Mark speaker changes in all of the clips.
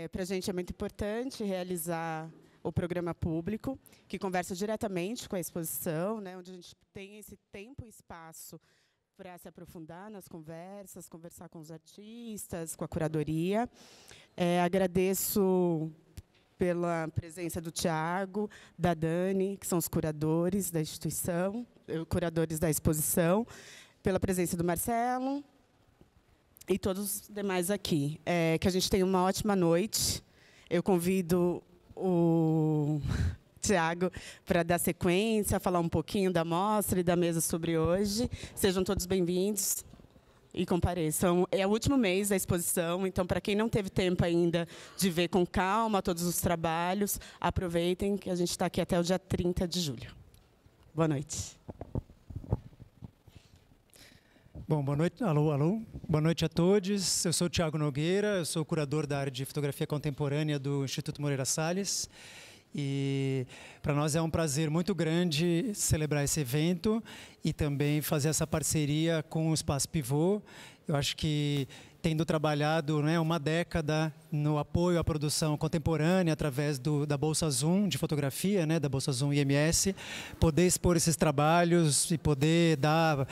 Speaker 1: Para a gente é muito importante realizar o programa público, que conversa diretamente com a exposição, né, onde a gente tem esse tempo e espaço para se aprofundar nas conversas, conversar com os artistas, com a curadoria. Agradeço pela presença do Tiago, da Dani, que são os curadores da instituição, curadores da exposição, pela presença do Marcelo e todos os demais aqui. Que a gente tenha uma ótima noite. Eu convido o Tiago para dar sequência, falar um pouquinho da mostra e da mesa sobre hoje. Sejam todos bem-vindos e compareçam. É o último mês da exposição, então, para quem não teve tempo ainda de ver com calma todos os trabalhos, aproveitem que a gente está aqui até o dia 30 de julho. Boa noite.
Speaker 2: Bom, boa noite. Alô, alô. Boa noite a todos. Eu sou o Tiago Nogueira, eu sou curador da área de fotografia contemporânea do Instituto Moreira Salles. E para nós é um prazer muito grande celebrar esse evento e também fazer essa parceria com o Espaço Pivô. Eu acho que, tendo trabalhado, né, uma década no apoio à produção contemporânea através da Bolsa Zoom de fotografia, né, da Bolsa Zoom IMS, poder expor esses trabalhos e poder dar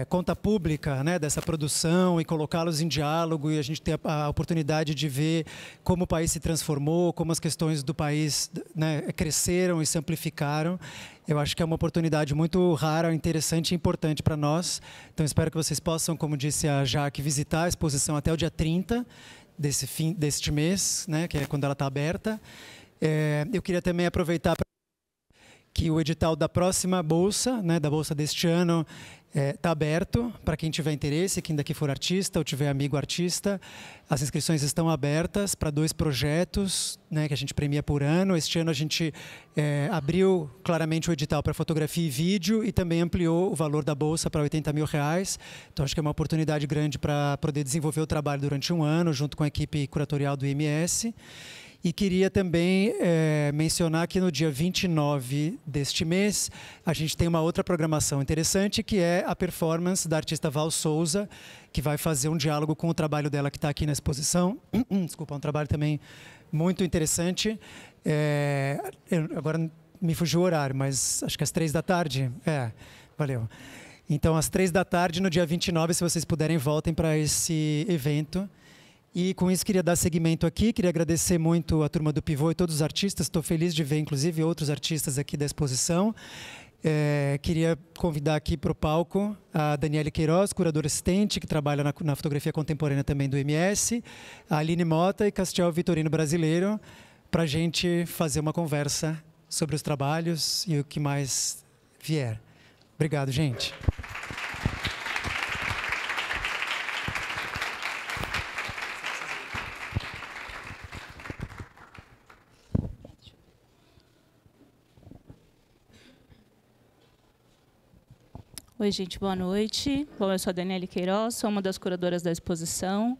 Speaker 2: conta pública, né, dessa produção e colocá-los em diálogo, e a gente ter a oportunidade de ver como o país se transformou, como as questões do país, né, cresceram e se amplificaram. Eu acho que é uma oportunidade muito rara, interessante e importante para nós. Então, espero que vocês possam, como disse a Jaque, visitar a exposição até o dia 30 deste mês, né, que é quando ela está aberta. Eu queria também aproveitar que o edital da próxima bolsa, né, da bolsa deste ano, está aberto para quem tiver interesse, quem daqui for artista ou tiver amigo artista. As inscrições estão abertas para 2 projetos, né, que a gente premia por ano. Este ano a gente abriu claramente o edital para fotografia e vídeo e também ampliou o valor da bolsa para R$80 mil. Então acho que é uma oportunidade grande para poder desenvolver o trabalho durante um ano, junto com a equipe curatorial do IMS. E queria também mencionar que no dia 29 deste mês, a gente tem uma outra programação interessante, que é a performance da artista Val Souza, que vai fazer um diálogo com o trabalho dela que está aqui na exposição. Desculpa, um trabalho também muito interessante. Agora me fugiu o horário, mas acho que às 3 da tarde. Valeu. Então, às 3 da tarde, no dia 29, se vocês puderem, voltem para esse evento. E com isso queria dar seguimento aqui, queria agradecer muito a turma do Pivô e todos os artistas, estou feliz de ver inclusive outros artistas aqui da exposição. Queria convidar aqui para o palco a Daniele Queiroz, curadora assistente, que trabalha na fotografia contemporânea também do MS, a Aline Mota e Castiel Vitorino Brasileiro, para a gente fazer uma conversa sobre os trabalhos e o que mais vier. Obrigado, gente.
Speaker 3: Oi, gente, boa noite. Bom, eu sou a Daniele Queiroz, sou uma das curadoras da exposição.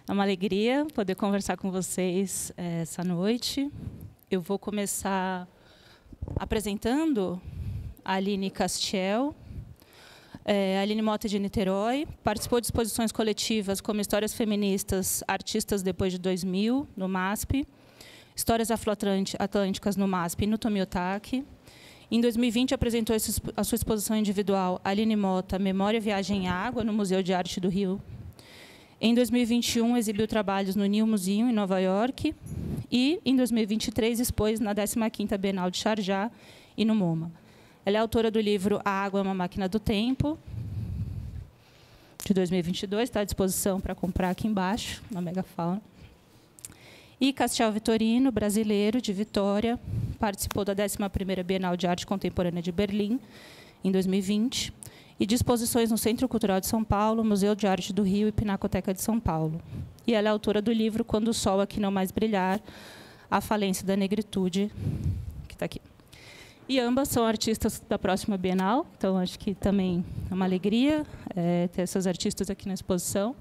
Speaker 3: É uma alegria poder conversar com vocês essa noite. Eu vou começar apresentando a Aline Castiel. A Aline Mota de Niterói, participou de exposições coletivas como Histórias Feministas, Artistas Depois de 2000, no MASP, Histórias Afroatlânticas no MASP e no Tomiotaki. Em 2020, apresentou a sua exposição individual Aline Mota, Memória, Viagem em Água, no Museu de Arte do Rio. Em 2021, exibiu trabalhos no New Museum, em Nova York. E, em 2023, expôs na 15ª Bienal de Sharjah e no MoMA. Ela é autora do livro A Água é uma Máquina do Tempo, de 2022, está à disposição para comprar aqui embaixo, na Megafauna. E Castiel Vitorino, brasileiro, de Vitória, participou da 11ª Bienal de Arte Contemporânea de Berlim, em 2020, e de exposições no Centro Cultural de São Paulo, Museu de Arte do Rio e Pinacoteca de São Paulo. E ela é autora do livro Quando o Sol Aqui Não Mais Brilhar, A Falência da Negritude, que está aqui. E ambas são artistas da próxima Bienal, então acho que também é uma alegria ter essas artistas aqui na exposição.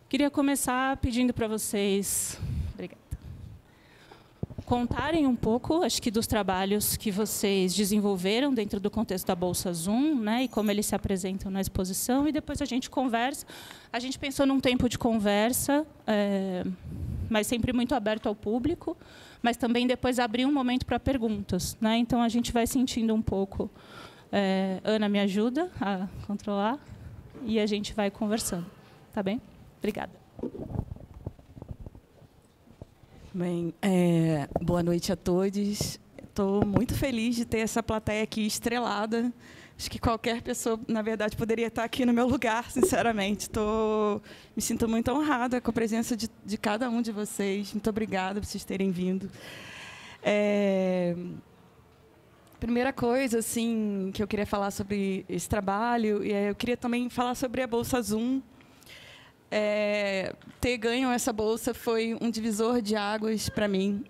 Speaker 3: Queria começar pedindo para vocês, obrigada, contarem um pouco, acho que, dos trabalhos que vocês desenvolveram dentro do contexto da Bolsa Zoom, né, e como eles se apresentam na exposição, e depois a gente conversa. A gente pensou num tempo de conversa mas sempre muito aberto ao público, mas também depois abrir um momento para perguntas, né? Então, a gente vai sentindo um pouco. Ana me ajuda a controlar e a gente vai conversando. Tá bem? Obrigada.
Speaker 4: Bem, boa noite a todos. Estou muito feliz de ter essa plateia aqui estrelada. Acho que qualquer pessoa, na verdade, poderia estar aqui no meu lugar, sinceramente. Me sinto muito honrada com a presença de cada um de vocês. Muito obrigada por vocês terem vindo. Primeira coisa assim, que eu queria falar sobre esse trabalho, e eu queria também falar sobre a Bolsa Zoom. Ter ganho essa bolsa foi um divisor de águas para mim.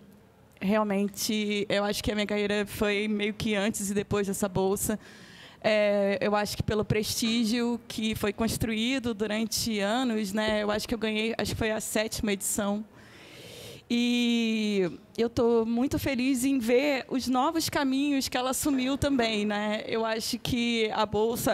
Speaker 4: Realmente, eu acho que a minha carreira foi meio que antes e depois dessa bolsa. Eu acho que pelo prestígio que foi construído durante anos, né? Eu acho que eu ganhei, acho que foi a 7ª edição. E eu estou muito feliz em ver os novos caminhos que ela assumiu também, né? Eu acho que a bolsa,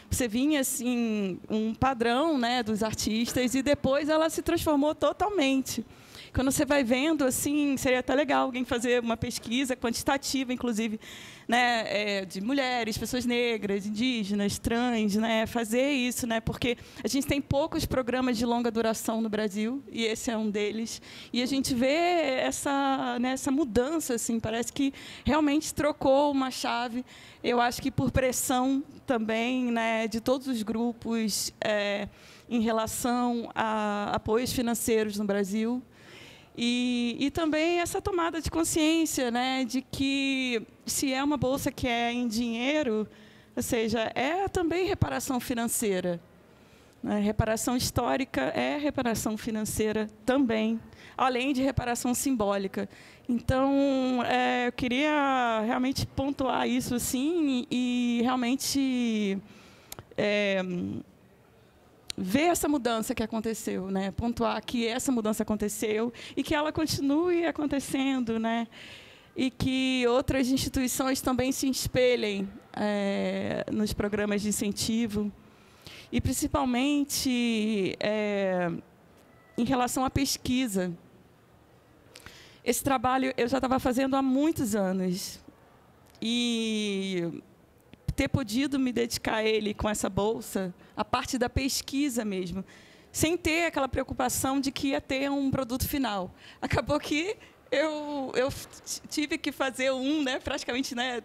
Speaker 4: você vinha assim um padrão, né, dos artistas, e depois ela se transformou totalmente. Quando você vai vendo, assim, seria até legal alguém fazer uma pesquisa quantitativa, inclusive, né, de mulheres, pessoas negras, indígenas, trans, né, fazer isso, né, porque a gente tem poucos programas de longa duração no Brasil, e esse é um deles, e a gente vê essa mudança, assim, parece que realmente trocou uma chave. Eu acho que por pressão também, né, de todos os grupos em relação a apoios financeiros no Brasil. E também essa tomada de consciência, né, de que se é uma bolsa que é em dinheiro, ou seja, é também reparação financeira. Né? Reparação histórica é reparação financeira também, além de reparação simbólica. Então, eu queria realmente pontuar isso assim, e realmente ver essa mudança que aconteceu, né? Pontuar que essa mudança aconteceu e que ela continue acontecendo, né? E que outras instituições também se espelhem nos programas de incentivo. E, principalmente, em relação à pesquisa. Esse trabalho eu já estava fazendo há muitos anos. E ter podido me dedicar a ele com essa bolsa, a parte da pesquisa mesmo, sem ter aquela preocupação de que ia ter um produto final. Acabou que eu tive que fazer né, praticamente, né,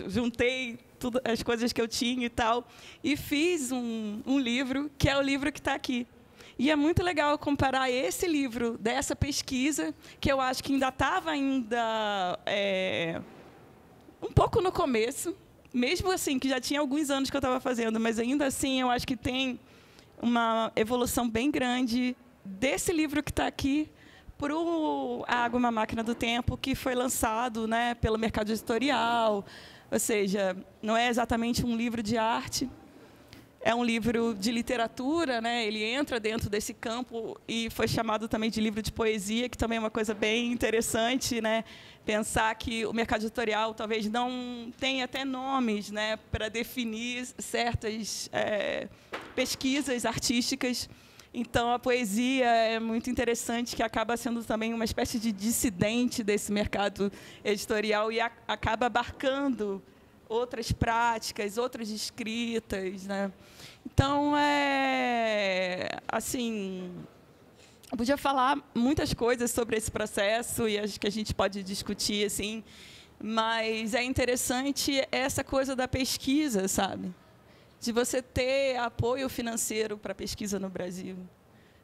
Speaker 4: juntei tudo, as coisas que eu tinha e tal, e fiz um livro, que é o livro que está aqui. E é muito legal comparar esse livro dessa pesquisa, que eu acho que ainda estava um pouco no começo, mesmo assim, que já tinha alguns anos que eu estava fazendo, mas ainda assim eu acho que tem uma evolução bem grande desse livro que está aqui para o A Água, uma Máquina do Tempo, que foi lançado, né, pelo mercado editorial. Ou seja, não é exatamente um livro de arte, é um livro de literatura, né? Ele entra dentro desse campo e foi chamado também de livro de poesia, que também é uma coisa bem interessante, né? Pensar que o mercado editorial talvez não tenha até nomes, né, para definir certas pesquisas artísticas. Então, a poesia é muito interessante, que acaba sendo também uma espécie de dissidente desse mercado editorial e acaba abarcando outras práticas, outras escritas, né? Então, assim, eu podia falar muitas coisas sobre esse processo e acho que a gente pode discutir, assim, mas é interessante essa coisa da pesquisa, sabe? De você ter apoio financeiro para a pesquisa no Brasil,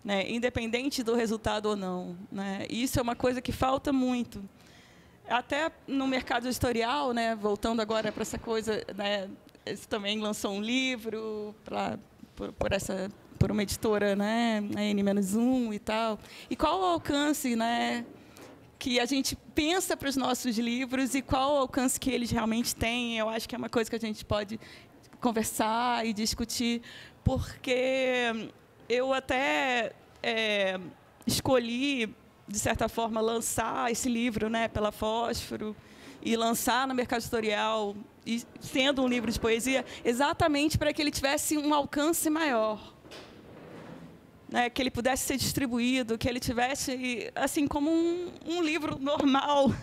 Speaker 4: né? Independente do resultado ou não, né? Isso é uma coisa que falta muito. Até no mercado editorial, né? Voltando agora para essa coisa, né? Esse também lançou um livro por uma editora, né? A N-1 e tal. E qual o alcance, né, que a gente pensa para os nossos livros e qual o alcance que eles realmente têm? Eu acho que é uma coisa que a gente pode conversar e discutir, porque eu até escolhi, de certa forma, lançar esse livro, né, pela Fósforo, e lançar no mercado editorial, e sendo um livro de poesia, exatamente para que ele tivesse um alcance maior. né, que ele pudesse ser distribuído, que ele tivesse, assim, como um livro normal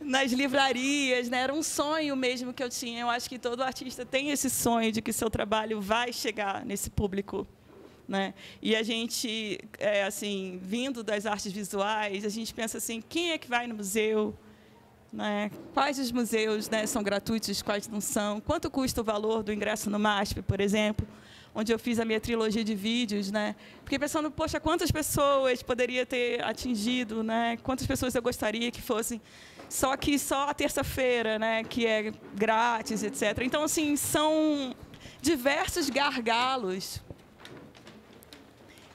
Speaker 4: nas livrarias, né? Era um sonho mesmo que eu tinha. Eu acho que todo artista tem esse sonho de que seu trabalho vai chegar nesse público, né? E a gente, assim, vindo das artes visuais, a gente pensa assim, quem é que vai no museu? Né? Quais os museus, né, são gratuitos, quais não são? Quanto custa o valor do ingresso no MASP, por exemplo, onde eu fiz a minha trilogia de vídeos, né? Fiquei pensando, poxa, quantas pessoas poderia ter atingido, né? Quantas pessoas eu gostaria que fossem só a terça-feira, né, que é grátis, etc. Então, assim, são diversos gargalos.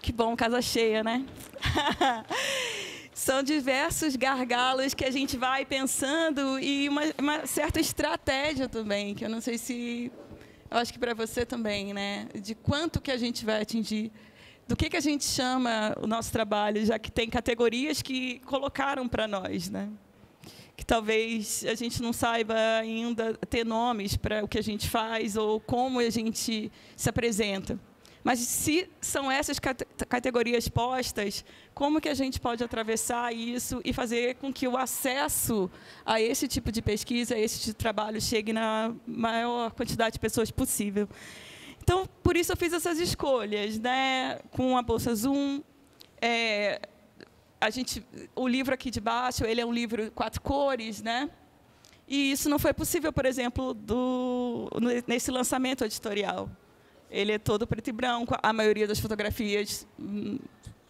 Speaker 4: Que bom, casa cheia, né? São diversos gargalos que a gente vai pensando e uma certa estratégia também, que eu não sei se... Eu acho que para você também, né? De quanto que a gente vai atingir, do que a gente chama o nosso trabalho, já que tem categorias que colocaram para nós, né? Que talvez a gente não saiba ainda ter nomes para o que a gente faz ou como a gente se apresenta. Mas se são essas categorias postas, como que a gente pode atravessar isso e fazer com que o acesso a esse tipo de pesquisa, a esse tipo de trabalho, chegue na maior quantidade de pessoas possível? Então, por isso eu fiz essas escolhas, né? Com a Bolsa Zoom. O livro aqui de baixo, ele é um livro 4 cores, né? E isso não foi possível, por exemplo, nesse lançamento editorial. Ele é todo preto e branco, a maioria das fotografias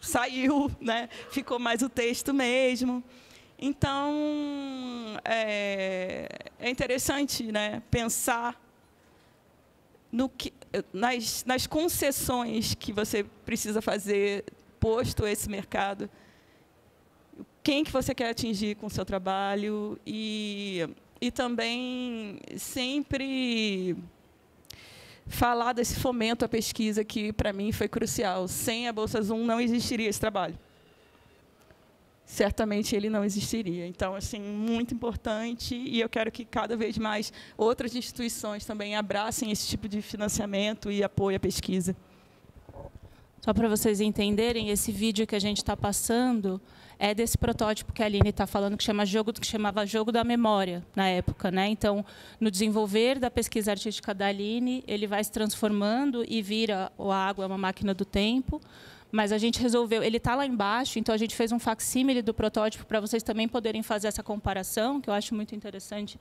Speaker 4: saiu, né? Ficou mais o texto mesmo. Então, é interessante, né, pensar nas concessões que você precisa fazer, posto esse mercado, quem que você quer atingir com o seu trabalho e também sempre falar desse fomento à pesquisa que, para mim, foi crucial. Sem a Bolsa Zoom, não existiria esse trabalho. Certamente, ele não existiria. Então, assim, muito importante, e eu quero que, cada vez mais, outras instituições também abracem esse tipo de financiamento e apoio à pesquisa.
Speaker 3: Só para vocês entenderem, esse vídeo que a gente está passando é desse protótipo que a Aline está falando, que chamava Jogo da Memória, na época, né? Então, no desenvolver da pesquisa artística da Aline, ele vai se transformando e vira a água, é uma máquina do tempo. Mas a gente resolveu, ele está lá embaixo, então a gente fez um facsímile do protótipo para vocês também poderem fazer essa comparação, que eu acho muito interessante.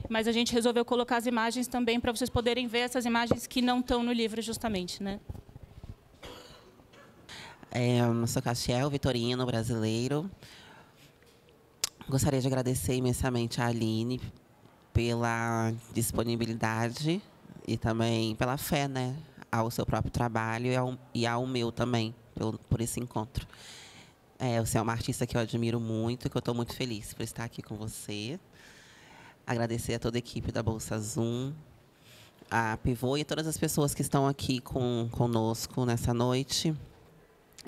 Speaker 3: Mas a gente resolveu colocar as imagens também para vocês poderem ver essas imagens que não estão no livro, justamente, né?
Speaker 5: Eu sou Castiel Vitorino, brasileiro. Gostaria de agradecer imensamente a Aline pela disponibilidade e também pela fé, né, ao seu próprio trabalho e ao meu também, por esse encontro. Você é uma artista que eu admiro muito e que eu estou muito feliz por estar aqui com você. Agradecer a toda a equipe da Bolsa Zoom, a Pivô e todas as pessoas que estão aqui conosco nessa noite.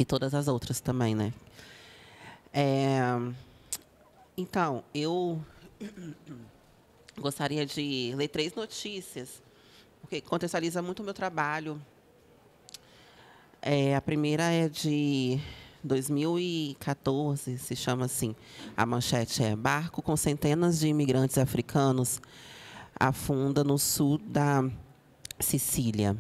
Speaker 5: E todas as outras também, né? Então, eu gostaria de ler 3 notícias, porque contextualiza muito o meu trabalho. A primeira é de 2014, se chama assim. A manchete é: barco com centenas de imigrantes africanos afunda no sul da Sicília.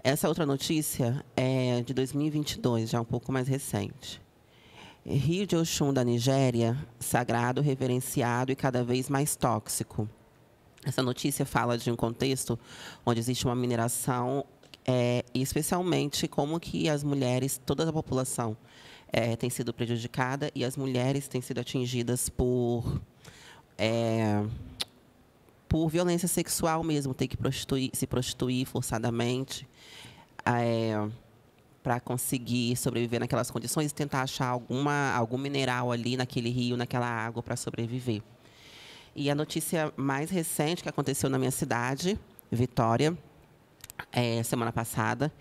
Speaker 5: Essa outra notícia é de 2022, já um pouco mais recente. Rio de Oxum, da Nigéria, sagrado, reverenciado e cada vez mais tóxico. Essa notícia fala de um contexto onde existe uma mineração, e especialmente como que as mulheres, toda a população tem sido prejudicada e as mulheres têm sido atingidas por violência sexual mesmo, ter que se prostituir forçadamente para conseguir sobreviver naquelas condições e tentar achar algum mineral ali naquele rio, naquela água, para sobreviver. E a notícia mais recente que aconteceu na minha cidade, Vitória, semana passada,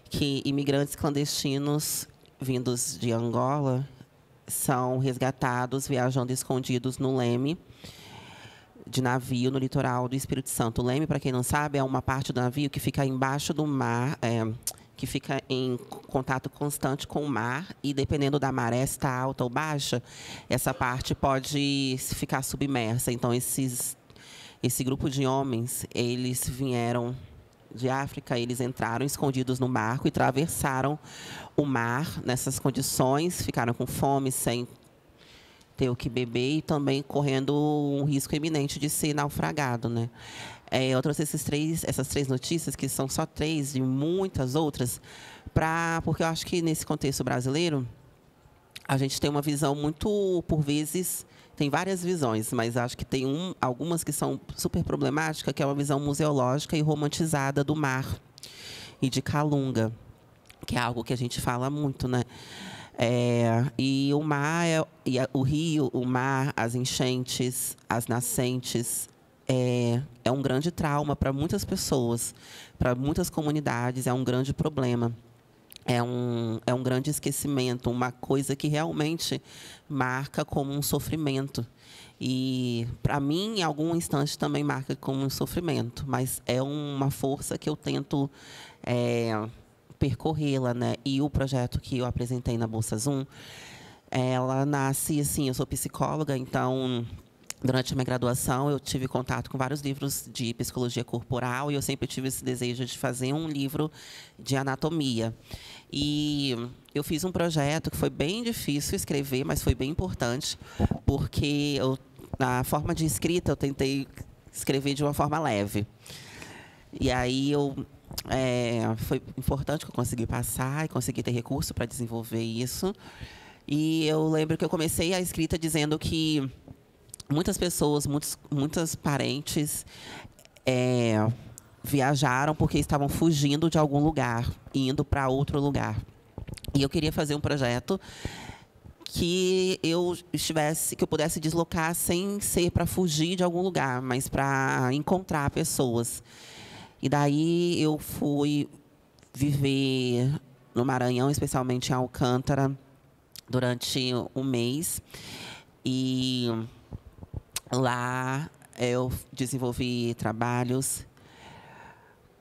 Speaker 5: que imigrantes clandestinos vindos de Angola são resgatados viajando escondidos no Leme, de navio no litoral do Espírito Santo. O leme, para quem não sabe, é uma parte do navio que fica embaixo do mar, que fica em contato constante com o mar, e dependendo da maré, se está alta ou baixa, essa parte pode ficar submersa. Então, esse grupo de homens, eles vieram de África, eles entraram escondidos no barco e atravessaram o mar nessas condições, ficaram com fome, sem ter o que beber e também correndo um risco iminente de ser naufragado, né? Eu trouxe essas três notícias, que são só três de muitas outras, porque eu acho que nesse contexto brasileiro a gente tem uma visão muito, por vezes, tem várias visões, mas acho que tem algumas que são super problemáticas, que é uma visão museológica e romantizada do mar e de Calunga, que é algo que a gente fala muito, né? E o mar, o rio, o mar, as enchentes, as nascentes, é um grande trauma para muitas pessoas, para muitas comunidades, é um grande problema. É um grande esquecimento, uma coisa que realmente marca como um sofrimento. E, para mim, em algum instante, também marca como um sofrimento. Mas é uma força que eu tento percorrê-la, né? E o projeto que eu apresentei na Bolsa Zoom, ela nasce assim, eu sou psicóloga, então, durante a minha graduação, eu tive contato com vários livros de psicologia corporal, e eu sempre tive esse desejo de fazer um livro de anatomia. E eu fiz um projeto que foi bem difícil escrever, mas foi bem importante, porque na forma de escrita eu tentei escrever de uma forma leve. E aí foi importante que eu consegui passar e consegui ter recurso para desenvolver isso. E eu lembro que eu comecei a escrita dizendo que muitas pessoas, muitos parentes viajaram porque estavam fugindo de algum lugar, indo para outro lugar. E eu queria fazer um projeto que eu pudesse deslocar sem ser para fugir de algum lugar, mas para encontrar pessoas. E daí eu fui viver no Maranhão, especialmente em Alcântara, durante um mês. E lá eu desenvolvi trabalhos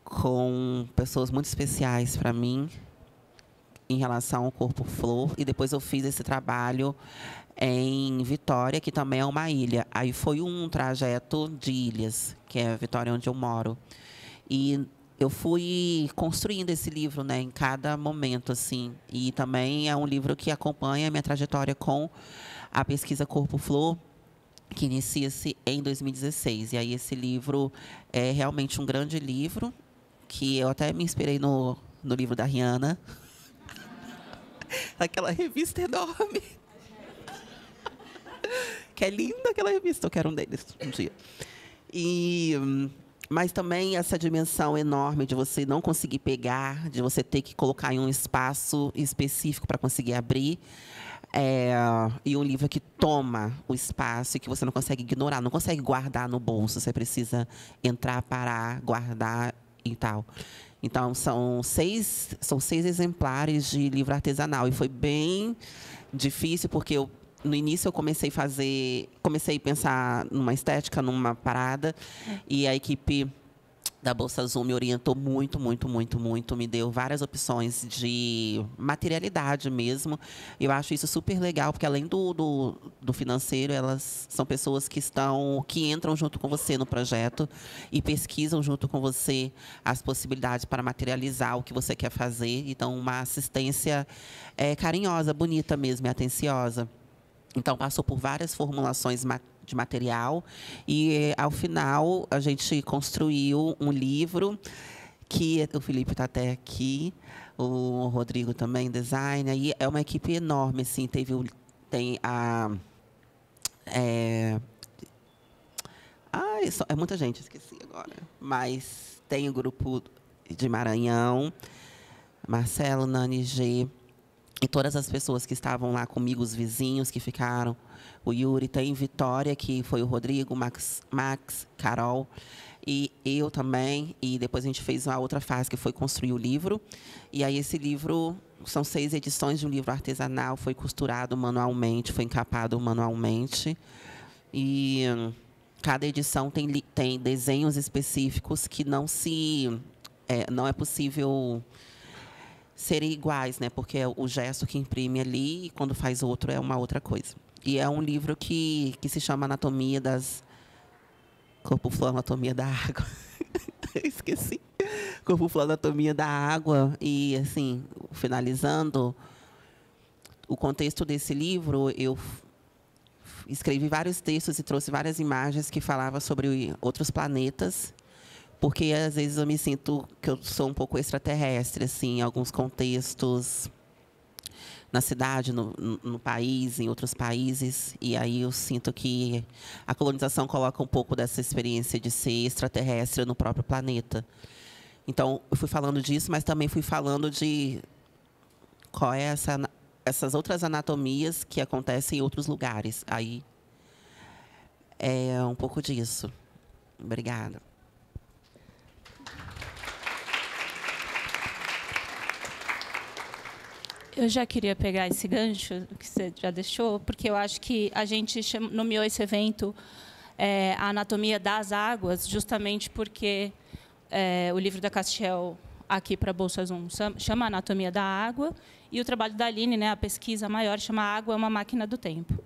Speaker 5: com pessoas muito especiais para mim em relação ao corpo flor. E depois eu fiz esse trabalho em Vitória, que também é uma ilha. Aí foi um trajeto de ilhas, que é Vitória, onde eu moro. E eu fui construindo esse livro, né, em cada momento, assim. E também é um livro que acompanha a minha trajetória com a pesquisa Corpo Flor, que inicia-se em 2016. E aí esse livro é realmente um grande livro, que eu até me inspirei no livro da Rihanna. Aquela revista enorme. Que é linda aquela revista, eu quero um deles um dia. Mas também essa dimensão enorme de você não conseguir pegar, de você ter que colocar em um espaço específico para conseguir abrir. E um livro que toma o espaço e que você não consegue ignorar, não consegue guardar no bolso. Você precisa entrar, parar, guardar e tal. Então, são seis exemplares de livro artesanal. E foi bem difícil, porque no início eu comecei a pensar numa estética, numa parada, e a equipe da Bolsa Zoom me orientou muito, muito, muito, muito, me deu várias opções de materialidade mesmo. Eu acho isso super legal, porque além do financeiro, elas são pessoas que entram junto com você no projeto e pesquisam junto com você as possibilidades para materializar o que você quer fazer. Então, uma assistência carinhosa, bonita mesmo, e atenciosa. Então, passou por várias formulações de material e, ao final, a gente construiu um livro que o Felipe está até aqui, o Rodrigo também, design. Aí é uma equipe enorme, assim, tem a... é muita gente, esqueci agora. Mas tem o grupo de Maranhão, Marcelo, Nani, G, e todas as pessoas que estavam lá comigo, os vizinhos que ficaram. O Yuri, tem Vitória, que foi o Rodrigo, Max, Carol, e eu também. E depois a gente fez uma outra fase, que foi construir o livro. E aí esse livro, são 6 edições de um livro artesanal, foi costurado manualmente, foi encapado manualmente. E cada edição tem desenhos específicos que não é possível serem iguais, né? Porque é o gesto que imprime ali, e quando faz outro é uma outra coisa. E é um livro que se chama Anatomia das... Corpo Flor, Anatomia da Água. Esqueci. Corpo Flor, Anatomia da Água. E, assim, finalizando, o contexto desse livro, eu escrevi vários textos e trouxe várias imagens que falavam sobre outros planetas, porque, às vezes, eu me sinto que eu sou um pouco extraterrestre, assim, em alguns contextos, na cidade, no país, em outros países. E aí eu sinto que a colonização coloca um pouco dessa experiência de ser extraterrestre no próprio planeta. Então, eu fui falando disso, mas também fui falando de qual é essas outras anatomias que acontecem em outros lugares. Aí é um pouco disso. Obrigada.
Speaker 3: Eu já queria pegar esse gancho que você já deixou, porque eu acho que a gente nomeou esse evento a Anatomia das Águas, justamente porque o livro da Castiel, aqui para a Bolsa Zoom, chama Anatomia da Água, e o trabalho da Aline, né, a pesquisa maior, chama Água é uma Máquina do Tempo.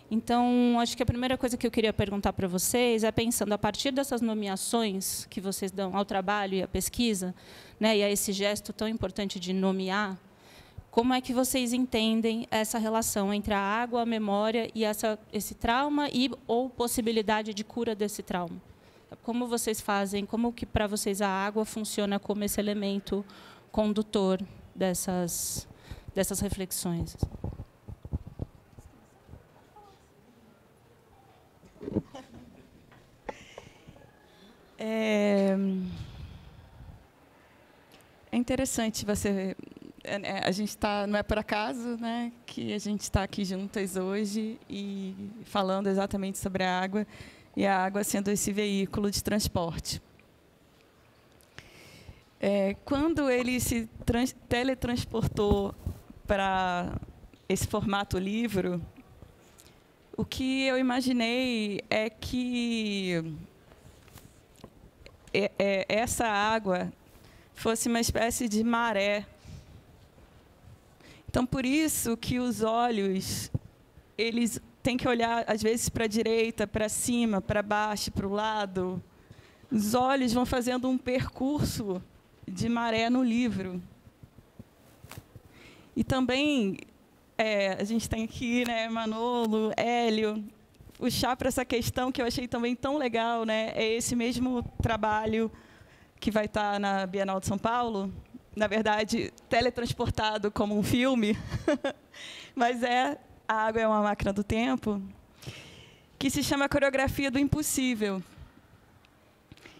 Speaker 3: Então, acho que a primeira coisa que eu queria perguntar para vocês é, pensando a partir dessas nomeações que vocês dão ao trabalho e à pesquisa, né, e a esse gesto tão importante de nomear, como é que vocês entendem essa relação entre a água, a memória e esse trauma ou possibilidade de cura desse trauma? Como vocês fazem, como que para vocês a água funciona como esse elemento condutor dessas reflexões?
Speaker 4: É interessante você... A gente está, não é por acaso, né, que a gente está aqui juntas hoje e falando exatamente sobre a água, e a água sendo esse veículo de transporte. Quando ele se teletransportou para esse formato livro, o que eu imaginei é que essa água fosse uma espécie de maré. Então, por isso que os olhos, eles têm que olhar, às vezes, para a direita, para cima, para baixo, para o lado. Os olhos vão fazendo um percurso de maré no livro. E também, a gente tem aqui, né, Manolo, Hélio, puxar para essa questão que eu achei também tão legal, né, é esse mesmo trabalho que vai estar na Bienal de São Paulo, na verdade, teletransportado como um filme, mas A Água é uma Máquina do Tempo, que se chama Coreografia do Impossível.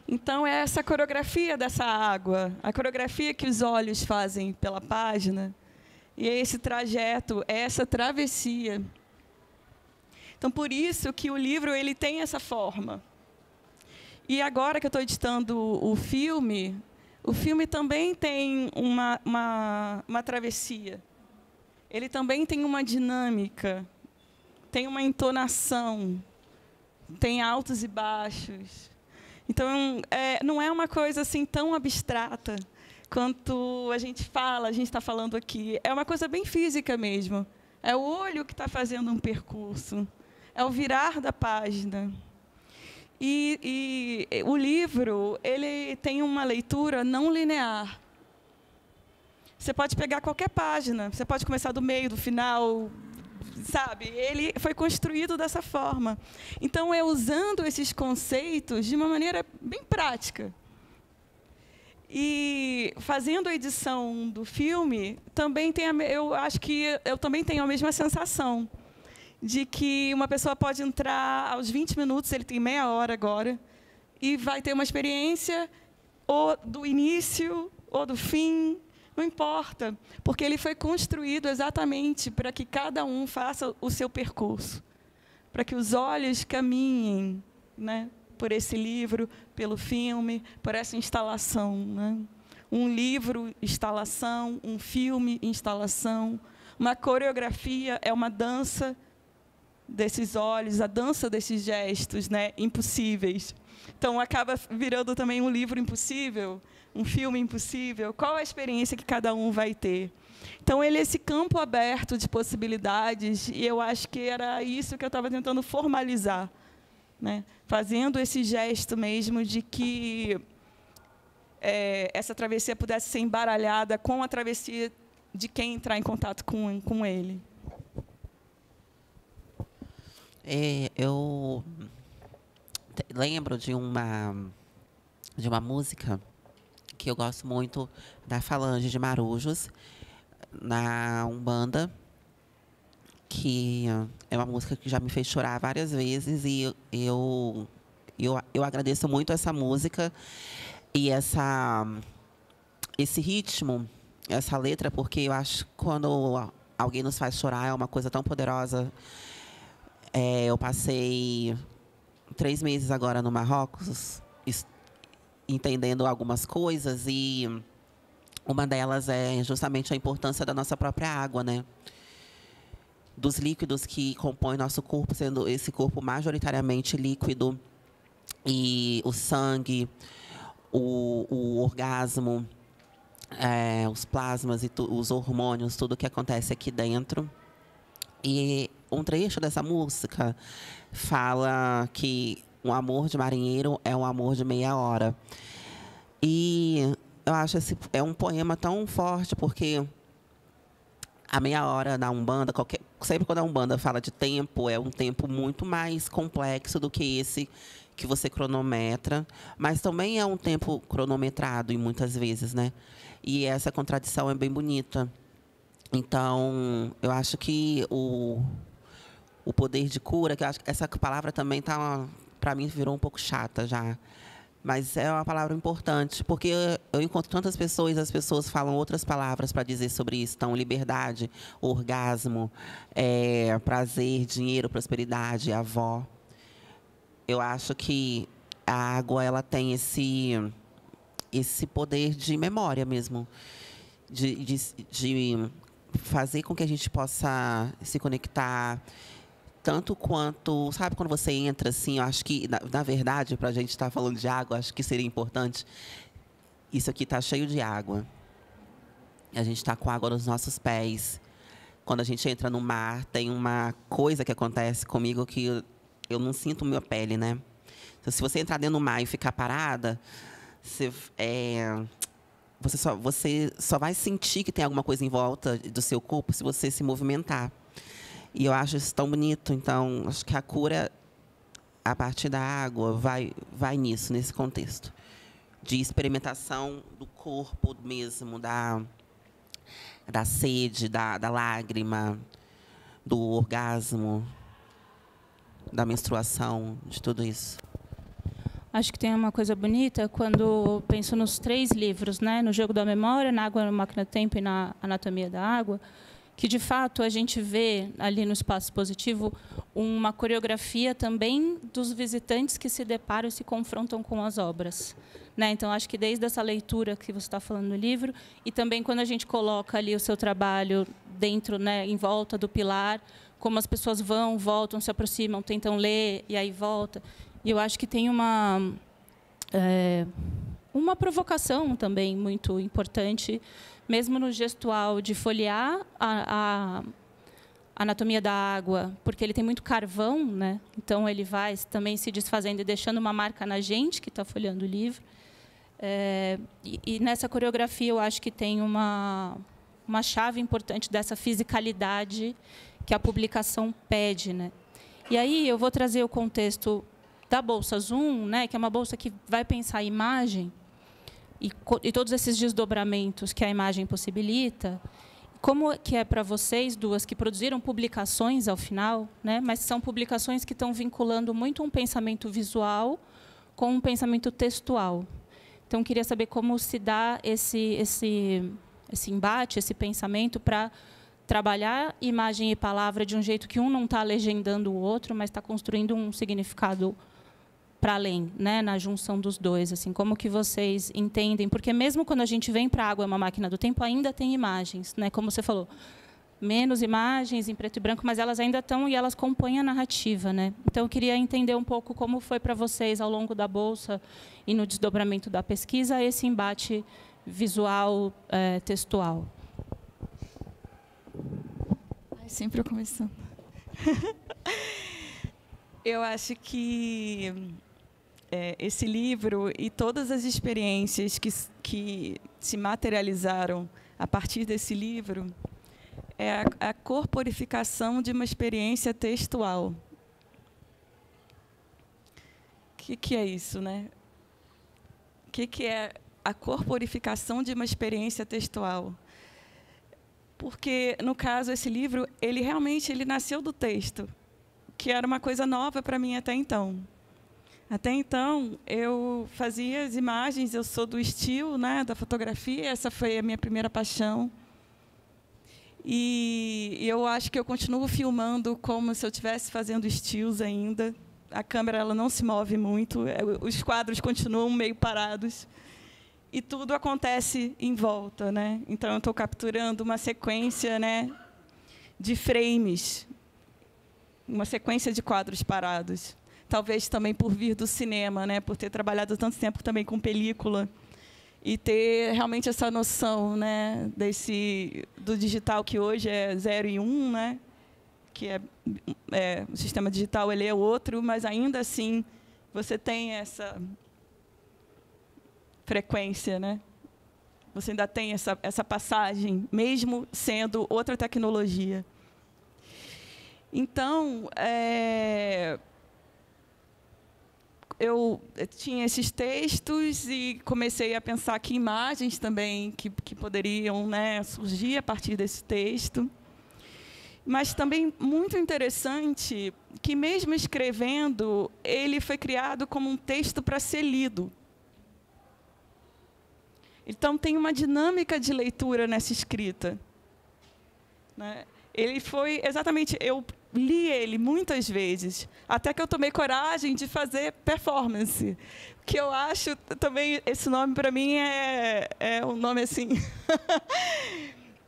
Speaker 4: Então, é essa coreografia dessa água, a coreografia que os olhos fazem pela página, e é esse trajeto, é essa travessia. Então, por isso que o livro ele tem essa forma. E agora que eu estou editando o filme também tem uma travessia. Ele também tem uma dinâmica, tem uma entonação, tem altos e baixos. Então, não é uma coisa assim tão abstrata quanto a gente está falando aqui. É uma coisa bem física mesmo. É o olho que está fazendo um percurso. É o virar da página. E o livro ele tem uma leitura não linear. Você pode pegar qualquer página, você pode começar do meio, do final, sabe? Ele foi construído dessa forma. Então, é usando esses conceitos de uma maneira bem prática. E fazendo a edição do filme, também eu acho que eu também tenho a mesma sensação de que uma pessoa pode entrar aos 20 minutos, ele tem meia hora agora, e vai ter uma experiência ou do início ou do fim, não importa, porque ele foi construído exatamente para que cada um faça o seu percurso, para que os olhos caminhem, né, por esse livro, pelo filme, por essa instalação, né? Um livro, instalação, um filme, instalação, uma coreografia é uma dança desses olhos, a dança desses gestos, né, impossíveis. Então, acaba virando também um livro impossível, um filme impossível. Qual a experiência que cada um vai ter? Então, ele é esse campo aberto de possibilidades, e eu acho que era isso que eu estava tentando formalizar, né? Fazendo esse gesto mesmo de que essa travessia pudesse ser embaralhada com a travessia de quem entrar em contato com ele.
Speaker 5: Eu lembro de uma música que eu gosto muito, da Falange de Marujos, na Umbanda, que é uma música que já me fez chorar várias vezes, e eu agradeço muito essa música e esse ritmo, essa letra, porque eu acho que quando alguém nos faz chorar é uma coisa tão poderosa. Eu passei 3 meses agora no Marrocos, entendendo algumas coisas, e uma delas é justamente a importância da nossa própria água, né? Dos líquidos que compõem nosso corpo, sendo esse corpo majoritariamente líquido, e o sangue, o orgasmo, os plasmas e os hormônios, tudo que acontece aqui dentro. E um trecho dessa música fala que um amor de marinheiro é um amor de meia hora. E eu acho esse é um poema tão forte, porque a meia hora da Umbanda, sempre quando a Umbanda fala de tempo, é um tempo muito mais complexo do que esse que você cronometra, mas também é um tempo cronometrado, e muitas vezes, né? E essa contradição é bem bonita. Então, eu acho que o poder de cura, que eu acho que essa palavra também para mim virou um pouco chata já, mas é uma palavra importante, porque eu encontro tantas pessoas, as pessoas falam outras palavras para dizer sobre isso. Então, liberdade, orgasmo, prazer, dinheiro, prosperidade, avó. Eu acho que a água, ela tem esse poder de memória mesmo, de fazer com que a gente possa se conectar, tanto quanto, sabe, quando você entra assim, eu acho que, na verdade, para a gente estar falando de água, acho que seria importante, isso aqui está cheio de água. A gente está com água nos nossos pés. Quando a gente entra no mar, tem uma coisa que acontece comigo que eu não sinto minha pele, né? Então, se você entrar dentro do mar e ficar parada, você só vai sentir que tem alguma coisa em volta do seu corpo se você se movimentar. E eu acho isso tão bonito. Então, acho que a cura, a partir da água, vai nisso, nesse contexto de experimentação do corpo mesmo, da sede, da lágrima, do orgasmo, da menstruação, de tudo isso.
Speaker 3: Acho que tem uma coisa bonita quando penso nos 3 livros, né? No Jogo da Memória, na Água, na Máquina do Tempo e na Anatomia da Água, que, de fato, a gente vê ali no espaço expositivo uma coreografia também dos visitantes que se deparam e se confrontam com as obras, né? Então, acho que desde essa leitura que você está falando no livro, e também quando a gente coloca ali o seu trabalho dentro, né, em volta do pilar, como as pessoas vão, voltam, se aproximam, tentam ler, e aí volta. E eu acho que tem uma provocação também muito importante, mesmo no gestual, de folhear a anatomia da água, porque ele tem muito carvão, né? Então, ele vai também se desfazendo e deixando uma marca na gente que está folheando o livro. E nessa coreografia, eu acho que tem uma chave importante dessa fisicalidade que a publicação pede, né? E aí eu vou trazer o contexto da bolsa Zoom, né, que é uma bolsa que vai pensar a imagem e todos esses desdobramentos que a imagem possibilita. Como que é para vocês duas que produziram publicações ao final, né, mas são publicações que estão vinculando muito um pensamento visual com um pensamento textual. Então, queria saber como se dá esse embate, esse pensamento para trabalhar imagem e palavra de um jeito que um não está legendando o outro, mas está construindo um significado para além, né, na junção dos dois. Assim, como que vocês entendem? Porque mesmo quando a gente vem para a Água, é uma Máquina do Tempo, ainda tem imagens, né? Como você falou, menos imagens em preto e branco, mas elas ainda estão e elas compõem a narrativa, né? Então, eu queria entender um pouco como foi para vocês, ao longo da Bolsa e no desdobramento da pesquisa, esse embate visual, textual.
Speaker 4: Sempre eu começando. Eu acho que esse livro e todas as experiências que se materializaram a partir desse livro é a corporificação de uma experiência textual. O que é isso, né? O que é a corporificação de uma experiência textual? Porque, no caso, esse livro, ele realmente nasceu do texto, que era uma coisa nova para mim até então. Até então, eu fazia as imagens, eu sou do estilo, né, da fotografia, essa foi a minha primeira paixão. E eu acho que eu continuo filmando como se eu estivesse fazendo estilos ainda. A câmera ela não se move muito, os quadros continuam meio parados. E tudo acontece em volta, né? Então, eu estou capturando uma sequência, né, de frames, uma sequência de quadros parados. Talvez também por vir do cinema, né, por ter trabalhado tanto tempo também com película e ter realmente essa noção, né, do digital que hoje é 0 e 1, né, que o sistema digital ele é outro, mas ainda assim você tem essa frequência, né? Você ainda tem essa passagem, mesmo sendo outra tecnologia. Então, eu tinha esses textos e comecei a pensar que imagens também que poderiam, né, surgir a partir desse texto. Mas também muito interessante que, mesmo escrevendo, ele foi criado como um texto para ser lido. Então, tem uma dinâmica de leitura nessa escrita, né? Ele foi, exatamente, eu li ele muitas vezes, até que eu tomei coragem de fazer performance, que eu acho também, esse nome para mim é um nome assim...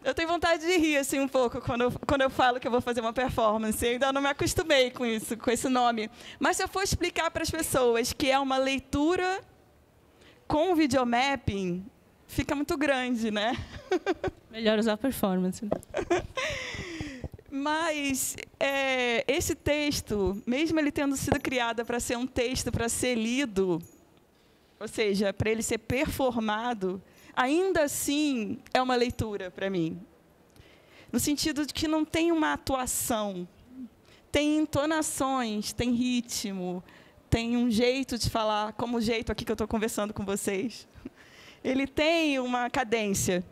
Speaker 4: Eu tenho vontade de rir assim, um pouco quando eu falo que eu vou fazer uma performance. Eu ainda não me acostumei com isso, com esse nome. Mas se eu for explicar para as pessoas que é uma leitura com videomapping, fica muito grande, né?
Speaker 3: Melhor usar performance.
Speaker 4: Mas esse texto, mesmo ele tendo sido criado para ser um texto para ser lido, ou seja, para ele ser performado, ainda assim é uma leitura para mim. No sentido de que não tem uma atuação, tem entonações, tem ritmo, tem um jeito de falar, como o jeito aqui que eu estou conversando com vocês. Ele tem uma cadência.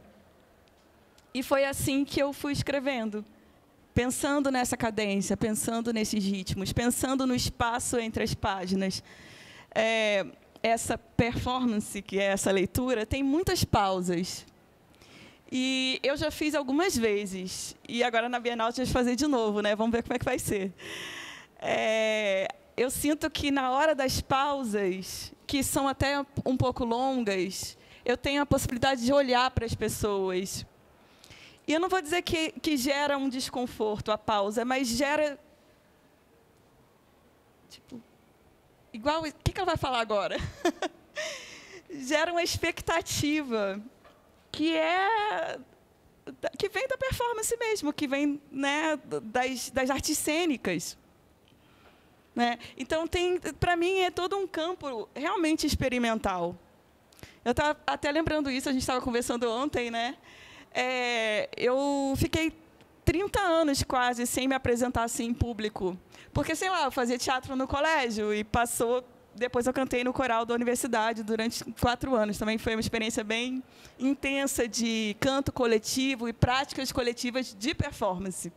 Speaker 4: E foi assim que eu fui escrevendo, pensando nessa cadência, pensando nesses ritmos, pensando no espaço entre as páginas. Essa performance, que é essa leitura, tem muitas pausas. E eu já fiz algumas vezes. E agora, na Bienal, a gente vai fazer de novo, né? Vamos ver como é que vai ser. Eu sinto que, na hora das pausas, que são até um pouco longas, eu tenho a possibilidade de olhar para as pessoas. E eu não vou dizer que gera um desconforto a pausa, mas gera... Tipo, igual, o que ela vai falar agora? Gera uma expectativa que vem da performance mesmo, que vem, né, das artes cênicas. Né? Então, para mim, é todo um campo realmente experimental. Eu estava até lembrando isso, a gente estava conversando ontem, né? Eu fiquei 30 anos quase sem me apresentar assim em público. Porque, sei lá, eu fazia teatro no colégio e depois eu cantei no coral da universidade durante 4 anos. Também foi uma experiência bem intensa de canto coletivo e práticas coletivas de performance.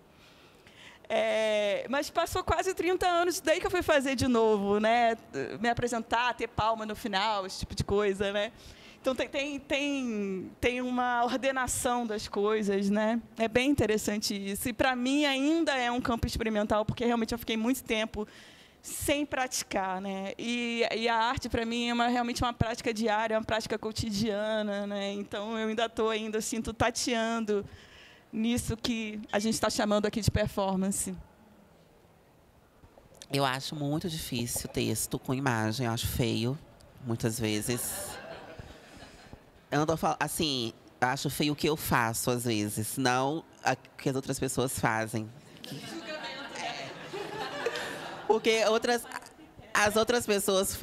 Speaker 4: Mas passou quase 30 anos, daí que eu fui fazer de novo, né? Me apresentar, ter palma no final, esse tipo de coisa, né? Então, tem uma ordenação das coisas, né? É bem interessante isso. E, para mim, ainda é um campo experimental, porque realmente eu fiquei muito tempo sem praticar, né? E a arte, para mim, é realmente uma prática diária, uma prática cotidiana, né? Então, eu ainda estou, sinto, tateando nisso que a gente está chamando aqui de performance?
Speaker 5: Eu acho muito difícil texto com imagem, eu acho feio, muitas vezes. Eu não tô falando, assim, eu acho feio o que eu faço, às vezes, não o que as outras pessoas fazem. Porque as outras pessoas,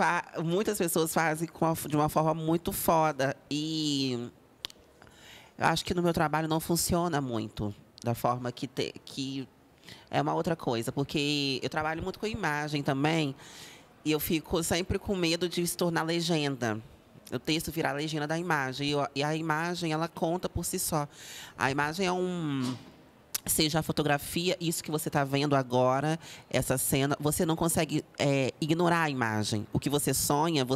Speaker 5: muitas pessoas fazem de uma forma muito foda. E eu acho que no meu trabalho não funciona muito da forma que é uma outra coisa. Porque eu trabalho muito com imagem também. E eu fico sempre com medo de se tornar legenda. O texto virar a legenda da imagem. E a imagem, ela conta por si só. A imagem é seja a fotografia, isso que você está vendo agora, essa cena, você não consegue ignorar a imagem. O que você sonha,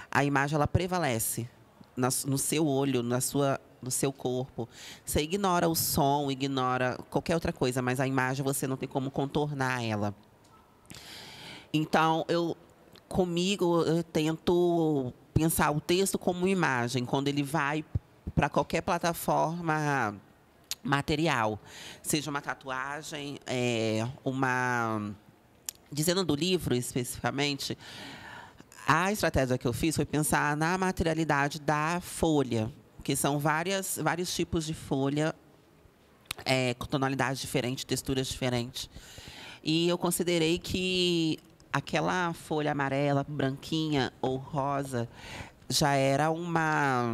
Speaker 5: a imagem ela prevalece no seu olho, no seu corpo. Você ignora o som, ignora qualquer outra coisa, mas a imagem você não tem como contornar ela. Então, comigo, eu tento pensar o texto como imagem, quando ele vai para qualquer plataforma material, seja uma tatuagem, dizendo do livro especificamente, a estratégia que eu fiz foi pensar na materialidade da folha, que são vários tipos de folha, com tonalidades diferentes, texturas diferentes. E eu considerei que aquela folha amarela, branquinha ou rosa já era uma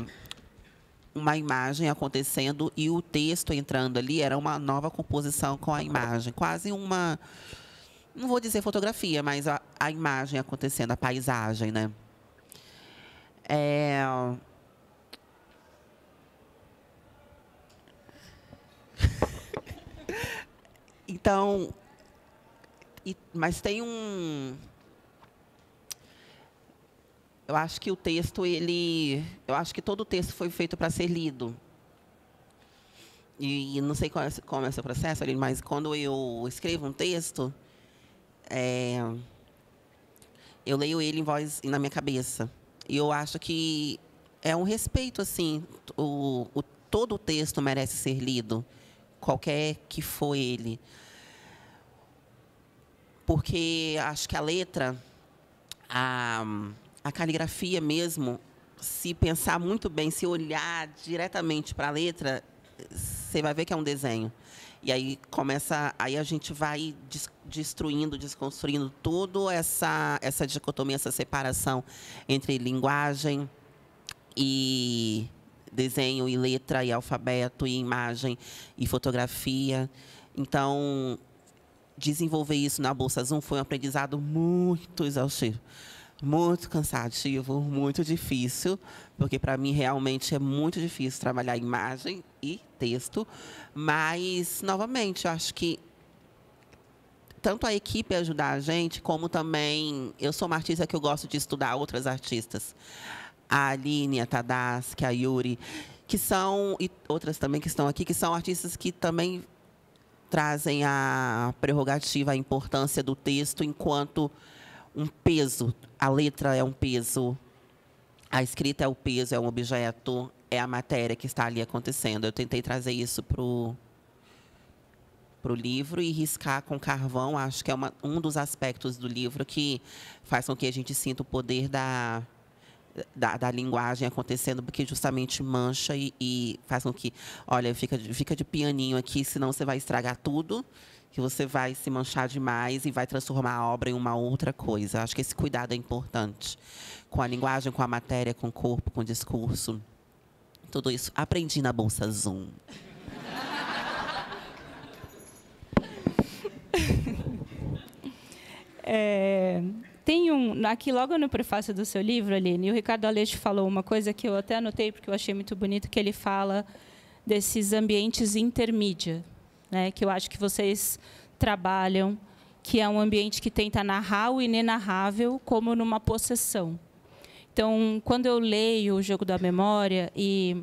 Speaker 5: imagem acontecendo e o texto entrando ali era uma nova composição com a imagem. Quase uma, não vou dizer fotografia, mas a imagem acontecendo, a paisagem, né? Então, mas tem eu acho que o texto, eu acho que todo o texto foi feito para ser lido. E não sei como é o seu processo, Aline, mas quando eu escrevo um texto, eu leio ele em voz na minha cabeça. E eu acho que é um respeito, assim, todo o texto merece ser lido, qualquer que for ele. Porque acho que a letra, a caligrafia mesmo, se pensar muito bem, se olhar diretamente para a letra, você vai ver que é um desenho. E aí aí a gente vai destruindo, desconstruindo toda essa dicotomia, essa separação entre linguagem e desenho e letra e alfabeto e imagem e fotografia. Então, desenvolver isso na Bolsa Zoom foi um aprendizado muito exaustivo, muito cansativo, muito difícil, porque para mim realmente é muito difícil trabalhar imagem e texto, mas, novamente, eu acho que tanto a equipe ajudar a gente, como também, eu sou uma artista que eu gosto de estudar outras artistas, a Aline, a Tadaski, a Yuri, que são, e outras também que estão aqui, que são artistas que também trazem a prerrogativa, a importância do texto enquanto um peso. A letra é um peso, a escrita é o peso, é um objeto, é a matéria que está ali acontecendo. Eu tentei trazer isso para o livro e riscar com carvão. Acho que é um dos aspectos do livro que faz com que a gente sinta o poder da linguagem acontecendo, porque justamente mancha e faz com que, olha, fica de pianinho aqui, senão você vai estragar tudo, que você vai se manchar demais e vai transformar a obra em uma outra coisa. Acho que esse cuidado é importante. Com a linguagem, com a matéria, com o corpo, com o discurso. Tudo isso aprendi na Bolsa Zoom.
Speaker 3: Tem aqui logo no prefácio do seu livro, Aline, o Ricardo Aleixo falou uma coisa que eu até anotei, porque eu achei muito bonito, que ele fala desses ambientes intermídia, né, que eu acho que vocês trabalham, que é um ambiente que tenta narrar o inenarrável como numa possessão. Então, quando eu leio O Jogo da Memória e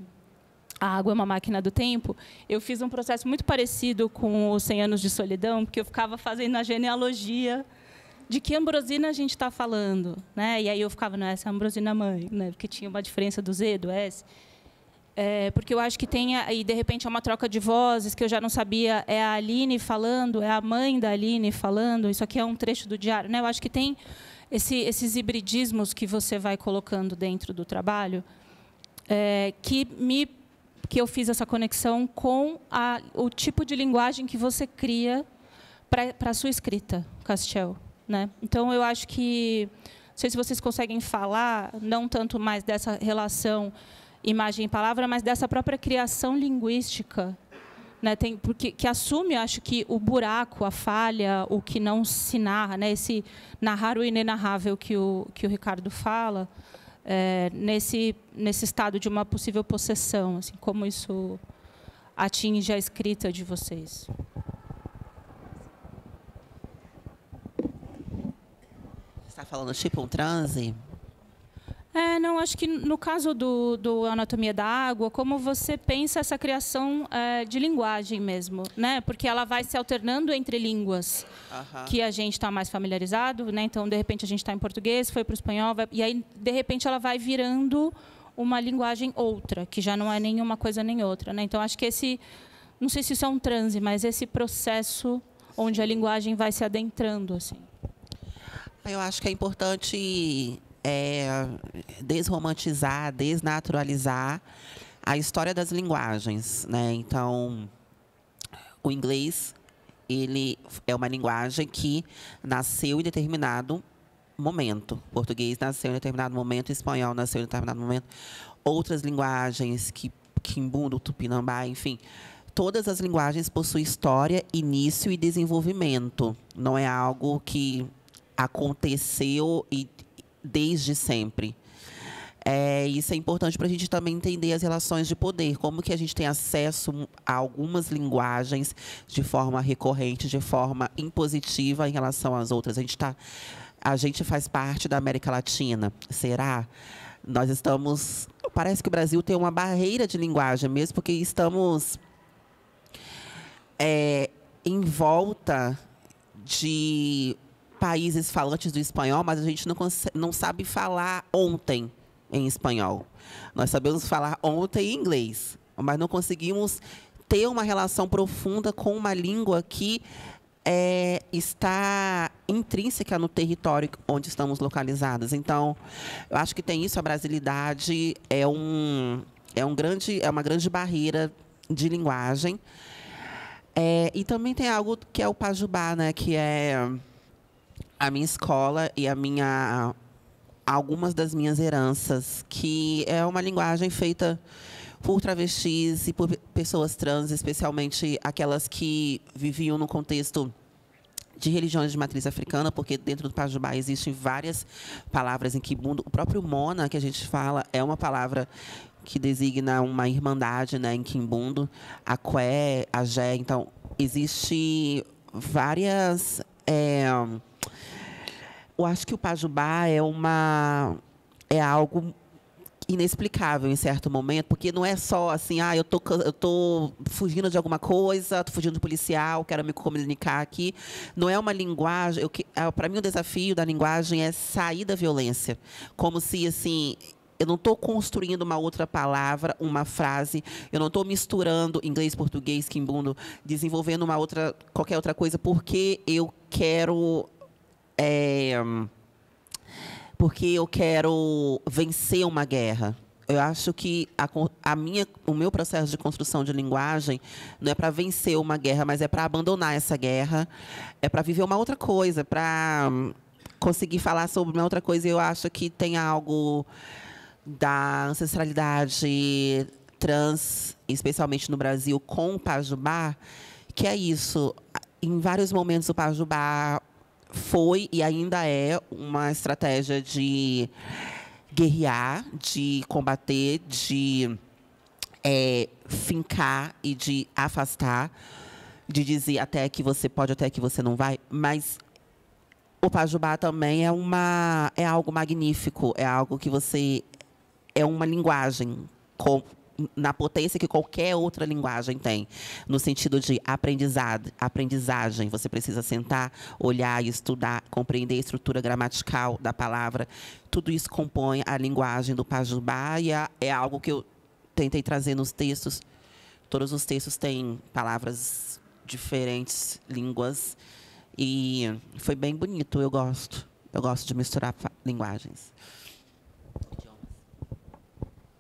Speaker 3: A Água é uma Máquina do Tempo, eu fiz um processo muito parecido com os 100 Anos de Solidão, porque eu ficava fazendo a genealogia de que Ambrosina a gente está falando, né? E aí eu ficava, não, essa é a Ambrosina mãe, né? Porque tinha uma diferença do Z, do S. Porque eu acho que tem, e de repente é uma troca de vozes que eu já não sabia, é a Aline falando, é a mãe da Aline falando, isso aqui é um trecho do diário, né? Eu acho que tem esses hibridismos que você vai colocando dentro do trabalho, que eu fiz essa conexão com o tipo de linguagem que você cria para a sua escrita, Castiel, né? Então, eu acho que, não sei se vocês conseguem falar, não tanto mais dessa relação imagem e palavra, mas dessa própria criação linguística, né? Porque que assume, acho que, o buraco, a falha, o que não se narra, né? Esse narrar o inenarrável que o Ricardo fala, nesse estado de uma possível possessão, assim, como isso atinge a escrita de vocês.
Speaker 5: Você está falando tipo um transe?
Speaker 3: Não, acho que no caso do Anatomia da Água, como você pensa essa criação de linguagem mesmo, né? Porque ela vai se alternando entre línguas que a gente está mais familiarizado, né? Então, de repente, a gente está em português, foi para o espanhol, e aí, de repente, ela vai virando uma linguagem outra, que já não é nenhuma coisa nem outra, né? Então, acho que não sei se isso é um transe, mas esse processo onde a linguagem vai se adentrando, assim.
Speaker 5: Eu acho que é importante desromantizar, desnaturalizar a história das linguagens, né? Então, o inglês, ele é uma linguagem que nasceu em determinado momento. O português nasceu em determinado momento, o espanhol nasceu em determinado momento. Outras linguagens, quimbundo, tupinambá, enfim, todas as linguagens possuem história, início e desenvolvimento. Não é algo que aconteceu desde sempre. Isso é importante para a gente também entender as relações de poder, como que a gente tem acesso a algumas linguagens de forma recorrente, de forma impositiva em relação às outras. A gente faz parte da América Latina, será? Nós estamos... Parece que o Brasil tem uma barreira de linguagem mesmo, porque estamos em volta de países falantes do espanhol, mas a gente não sabe falar ontem em espanhol. Nós sabemos falar ontem em inglês, mas não conseguimos ter uma relação profunda com uma língua que está intrínseca no território onde estamos localizados. Então, eu acho que tem isso, a brasilidade é uma grande barreira de linguagem. E também tem algo que é o pajubá, né, que é a minha escola e algumas das minhas heranças, que é uma linguagem feita por travestis e por pessoas trans, especialmente aquelas que viviam no contexto de religiões de matriz africana, porque dentro do pajubá existem várias palavras em quimbundo. O próprio mona, que a gente fala, é uma palavra que designa uma irmandade, né, em quimbundo. A qué, a jé. Então, existe várias... eu acho que o pajubá é algo inexplicável em certo momento, porque não é só assim, eu tô fugindo de alguma coisa, tô fugindo do policial, quero me comunicar aqui. Não é uma linguagem. Para mim, o desafio da linguagem é sair da violência, como se assim, eu não estou construindo uma outra palavra, uma frase, eu não estou misturando inglês, português, quimbundo, desenvolvendo qualquer outra coisa, porque eu quero vencer uma guerra. Eu acho que o meu processo de construção de linguagem não é para vencer uma guerra, mas é para abandonar essa guerra, é para viver uma outra coisa, para conseguir falar sobre uma outra coisa. Eu acho que tem algo da ancestralidade trans, especialmente no Brasil, com o pajubá, que é isso. Em vários momentos, o pajubá foi e ainda é uma estratégia de guerrear, de combater, de fincar e de afastar, de dizer até que você pode, até que você não vai. Mas o pajubá também é algo magnífico, é algo que é uma linguagem na potência que qualquer outra linguagem tem, no sentido de aprendizagem. Você precisa sentar, olhar, estudar, compreender a estrutura gramatical da palavra. Tudo isso compõe a linguagem do pajubá e é algo que eu tentei trazer nos textos. Todos os textos têm palavras diferentes, línguas, e foi bem bonito, eu gosto. Eu gosto de misturar linguagens.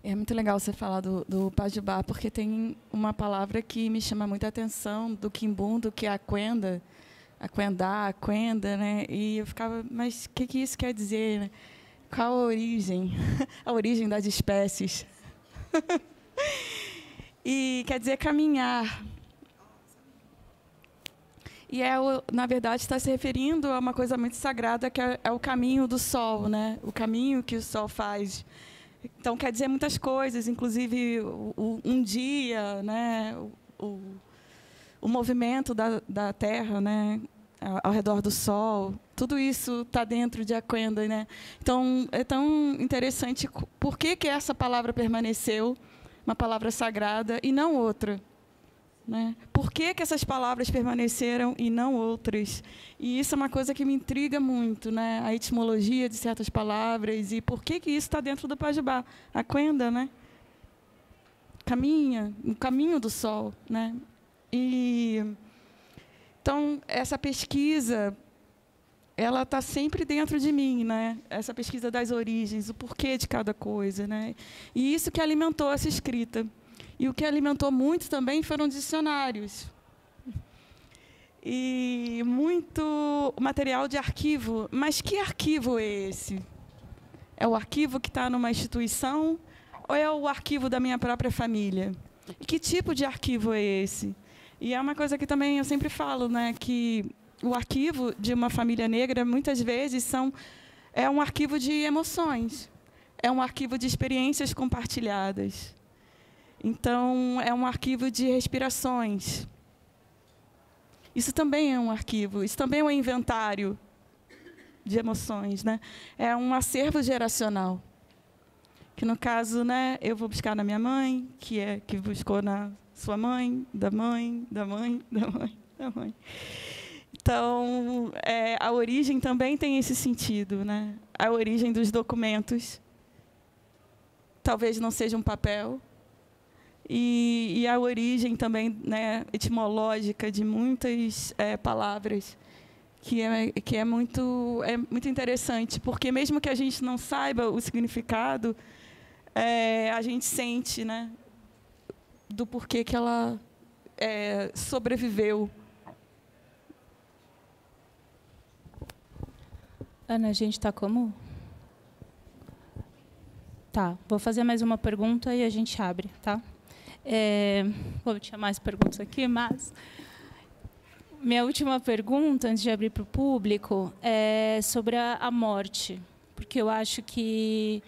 Speaker 4: É muito legal você falar do Pajubá, porque tem uma palavra que me chama muita atenção, do Quimbundo, que é aquenda, aquendá, aquenda, né? E eu ficava, mas o que isso quer dizer, né? Qual a origem? A origem das espécies. E quer dizer caminhar. E, na verdade, está se referindo a uma coisa muito sagrada, que é o caminho do sol, né? O caminho que o sol faz. Então, quer dizer muitas coisas, inclusive um dia, né? O movimento da Terra, né? Ao redor do Sol. Tudo isso está dentro de Aquenda, né? Então, é tão interessante por que essa palavra permaneceu, uma palavra sagrada, e não outra. Né? Por que essas palavras permaneceram e não outras? E isso é uma coisa que me intriga muito, né? A etimologia de certas palavras e por que isso está dentro do Pajubá. Aquenda, né? Caminha, o caminho do sol, né? E então essa pesquisa, ela está sempre dentro de mim, né? Essa pesquisa das origens, o porquê de cada coisa, né? E isso que alimentou essa escrita. E o que alimentou muito também foram dicionários. E muito material de arquivo. Mas que arquivo é esse? É o arquivo que está numa instituição ou é o arquivo da minha própria família? E que tipo de arquivo é esse? E é uma coisa que também eu sempre falo, né, que o arquivo de uma família negra, muitas vezes, é um arquivo de emoções. É um arquivo de experiências compartilhadas. Então, é um arquivo de respirações. Isso também é um arquivo, isso também é um inventário de emoções, né? É um acervo geracional. Que, no caso, né, eu vou buscar na minha mãe, que buscou na sua mãe, da mãe, da mãe, da mãe, da mãe. Então, a origem também tem esse sentido, né? A origem dos documentos talvez não seja um papel, e a origem também, né, etimológica de muitas palavras, que é muito interessante, porque mesmo que a gente não saiba o significado, a gente sente, né, do porquê que ela sobreviveu.
Speaker 3: Ana, a gente está como? Tá, vou fazer mais uma pergunta e a gente abre, tá? Vou tinha mais perguntas aqui, mas minha última pergunta, antes de abrir para o público, é sobre a morte, porque eu acho que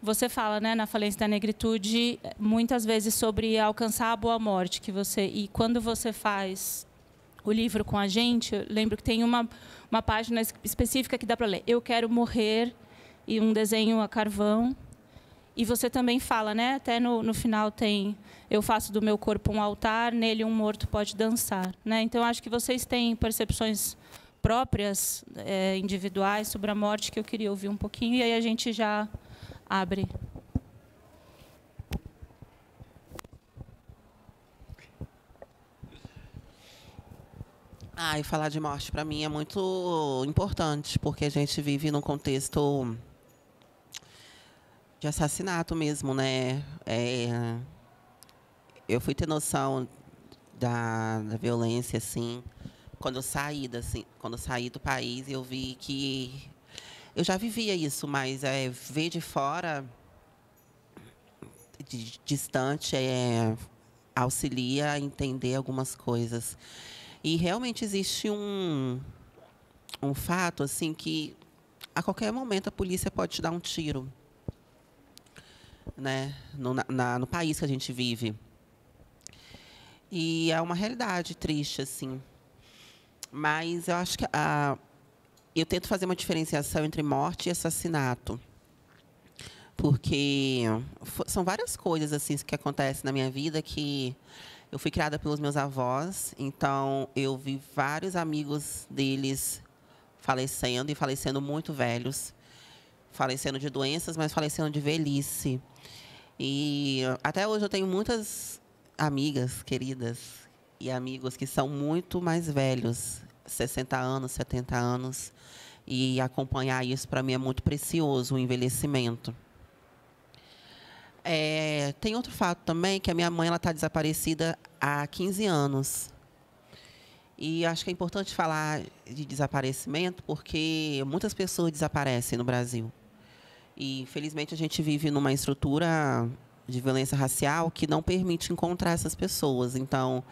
Speaker 3: você fala, né, na Falência da Negritude, muitas vezes sobre alcançar a boa morte, e quando você faz o livro com a gente, eu lembro que tem uma página específica que dá para ler. Eu quero morrer, e um desenho a carvão. E você também fala, né? Até no final tem, eu faço do meu corpo um altar, nele um morto pode dançar, né? Então acho que vocês têm percepções próprias, individuais sobre a morte, que eu queria ouvir um pouquinho, e aí a gente já abre.
Speaker 5: E falar de morte para mim é muito importante, porque a gente vive num contexto de assassinato mesmo, né? Eu fui ter noção da violência, assim, quando eu saí do país, eu vi que eu já vivia isso, mas ver de fora, distante, auxilia a entender algumas coisas. E realmente existe um fato, assim, que a qualquer momento a polícia pode te dar um tiro, né, no país que a gente vive. E é uma realidade triste, assim. Mas eu acho que eu tento fazer uma diferenciação entre morte e assassinato, porque são várias coisas assim que acontecem na minha vida, que eu fui criada pelos meus avós, então eu vi vários amigos deles falecendo, e falecendo muito velhos, falecendo de doenças, mas falecendo de velhice. E até hoje eu tenho muitas amigas queridas e amigos que são muito mais velhos, 60 anos, 70 anos, e acompanhar isso para mim é muito precioso, o envelhecimento. Tem outro fato também, que a minha mãe está desaparecida há 15 anos. E acho que é importante falar de desaparecimento, porque muitas pessoas desaparecem no Brasil. E, infelizmente, a gente vive numa estrutura de violência racial que não permite encontrar essas pessoas. Então,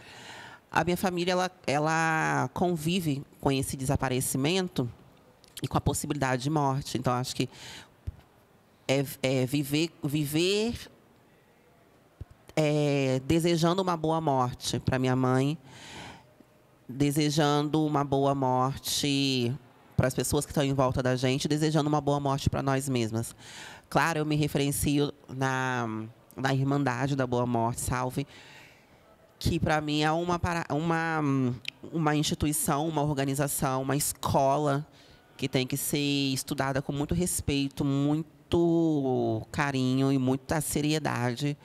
Speaker 5: a minha família ela convive com esse desaparecimento e com a possibilidade de morte. Então, acho que viver desejando uma boa morte para minha mãe, desejando uma boa morte para as pessoas que estão em volta da gente, desejando uma boa morte para nós mesmas. Claro, eu me referencio na Irmandade da Boa Morte, Salve, que para mim é uma instituição, uma organização, uma escola que tem que ser estudada com muito respeito, muito carinho e muita seriedade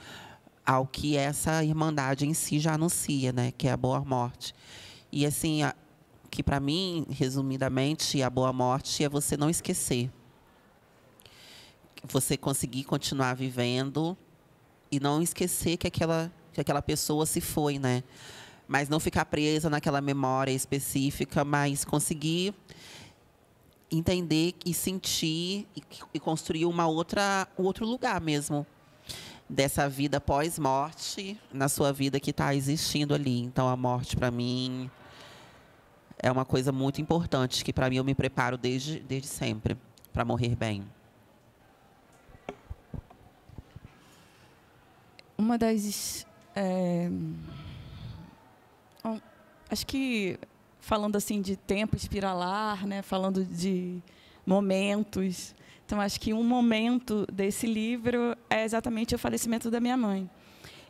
Speaker 5: ao que essa Irmandade em si já anuncia, né, que é a Boa Morte. E, assim, que para mim, resumidamente, a boa morte é você não esquecer. Você conseguir continuar vivendo e não esquecer que aquela pessoa se foi, né? Mas não ficar presa naquela memória específica, mas conseguir entender e sentir e construir um outro lugar mesmo dessa vida pós-morte na sua vida que está existindo ali. Então, a morte, para mim, é uma coisa muito importante, que, para mim, eu me preparo desde sempre para morrer bem.
Speaker 4: Uma das... acho que, falando assim de tempo espiralar, né, falando de momentos, então, acho que um momento desse livro é exatamente o falecimento da minha mãe.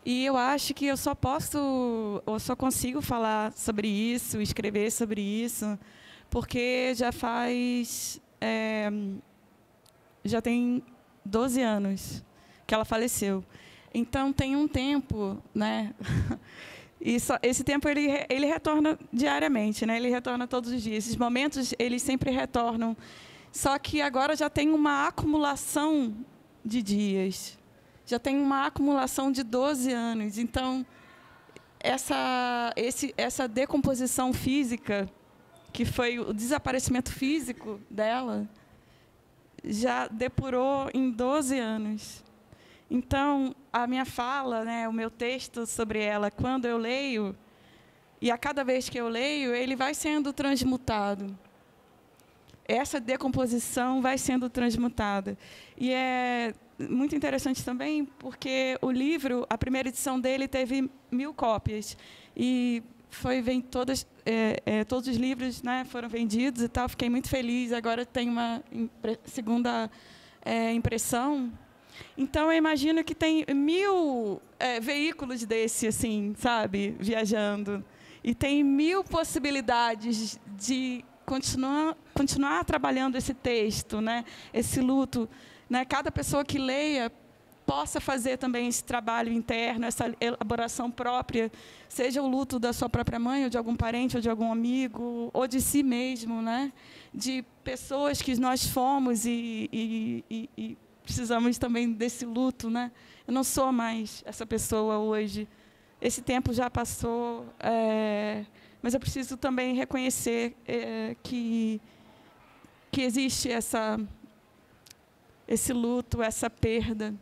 Speaker 4: E eu acho que eu só consigo falar sobre isso, escrever sobre isso, porque já tem 12 anos que ela faleceu. Então, tem um tempo, né? E esse tempo ele retorna diariamente, né? Ele retorna todos os dias. Esses momentos, eles sempre retornam. Só que agora já tem uma acumulação de dias. Já tem uma acumulação de 12 anos. Então, essa decomposição física, que foi o desaparecimento físico dela, já depurou em 12 anos. Então, a minha fala, né, o meu texto sobre ela, quando eu leio, e a cada vez que eu leio, ele vai sendo transmutado. Essa decomposição vai sendo transmutada. E é muito interessante também, porque o livro, a primeira edição dele teve 1000 cópias. E todos os livros, né, foram vendidos e tal. Fiquei muito feliz. Agora tem uma segunda impressão. Então, eu imagino que tem 1000 veículos desse, assim, sabe, viajando. E tem 1000 possibilidades de continuar trabalhando esse texto, né, esse luto. Né, cada pessoa que leia possa fazer também esse trabalho interno, essa elaboração própria, seja o luto da sua própria mãe, ou de algum parente, ou de algum amigo, ou de si mesmo, né, de pessoas que nós fomos e precisamos também desse luto, né? Eu não sou mais essa pessoa hoje. Esse tempo já passou, mas eu preciso também reconhecer que existe esse luto, essa perda.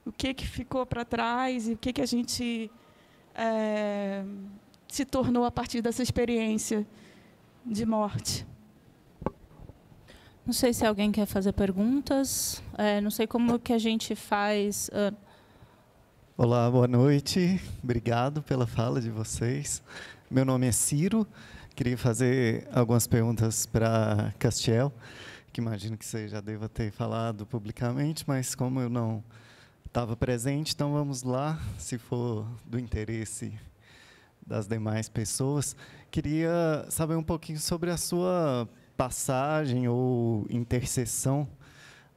Speaker 4: O que ficou para trás e o que a gente se tornou a partir dessa experiência de morte.
Speaker 3: Não sei se alguém quer fazer perguntas. Não sei como que a gente faz.
Speaker 6: Olá, boa noite. Obrigado pela fala de vocês. Meu nome é Ciro. Queria fazer algumas perguntas para Castiel, que imagino que você já deva ter falado publicamente, mas como eu não estava presente, então vamos lá, se for do interesse das demais pessoas. Queria saber um pouquinho sobre a sua passagem ou interseção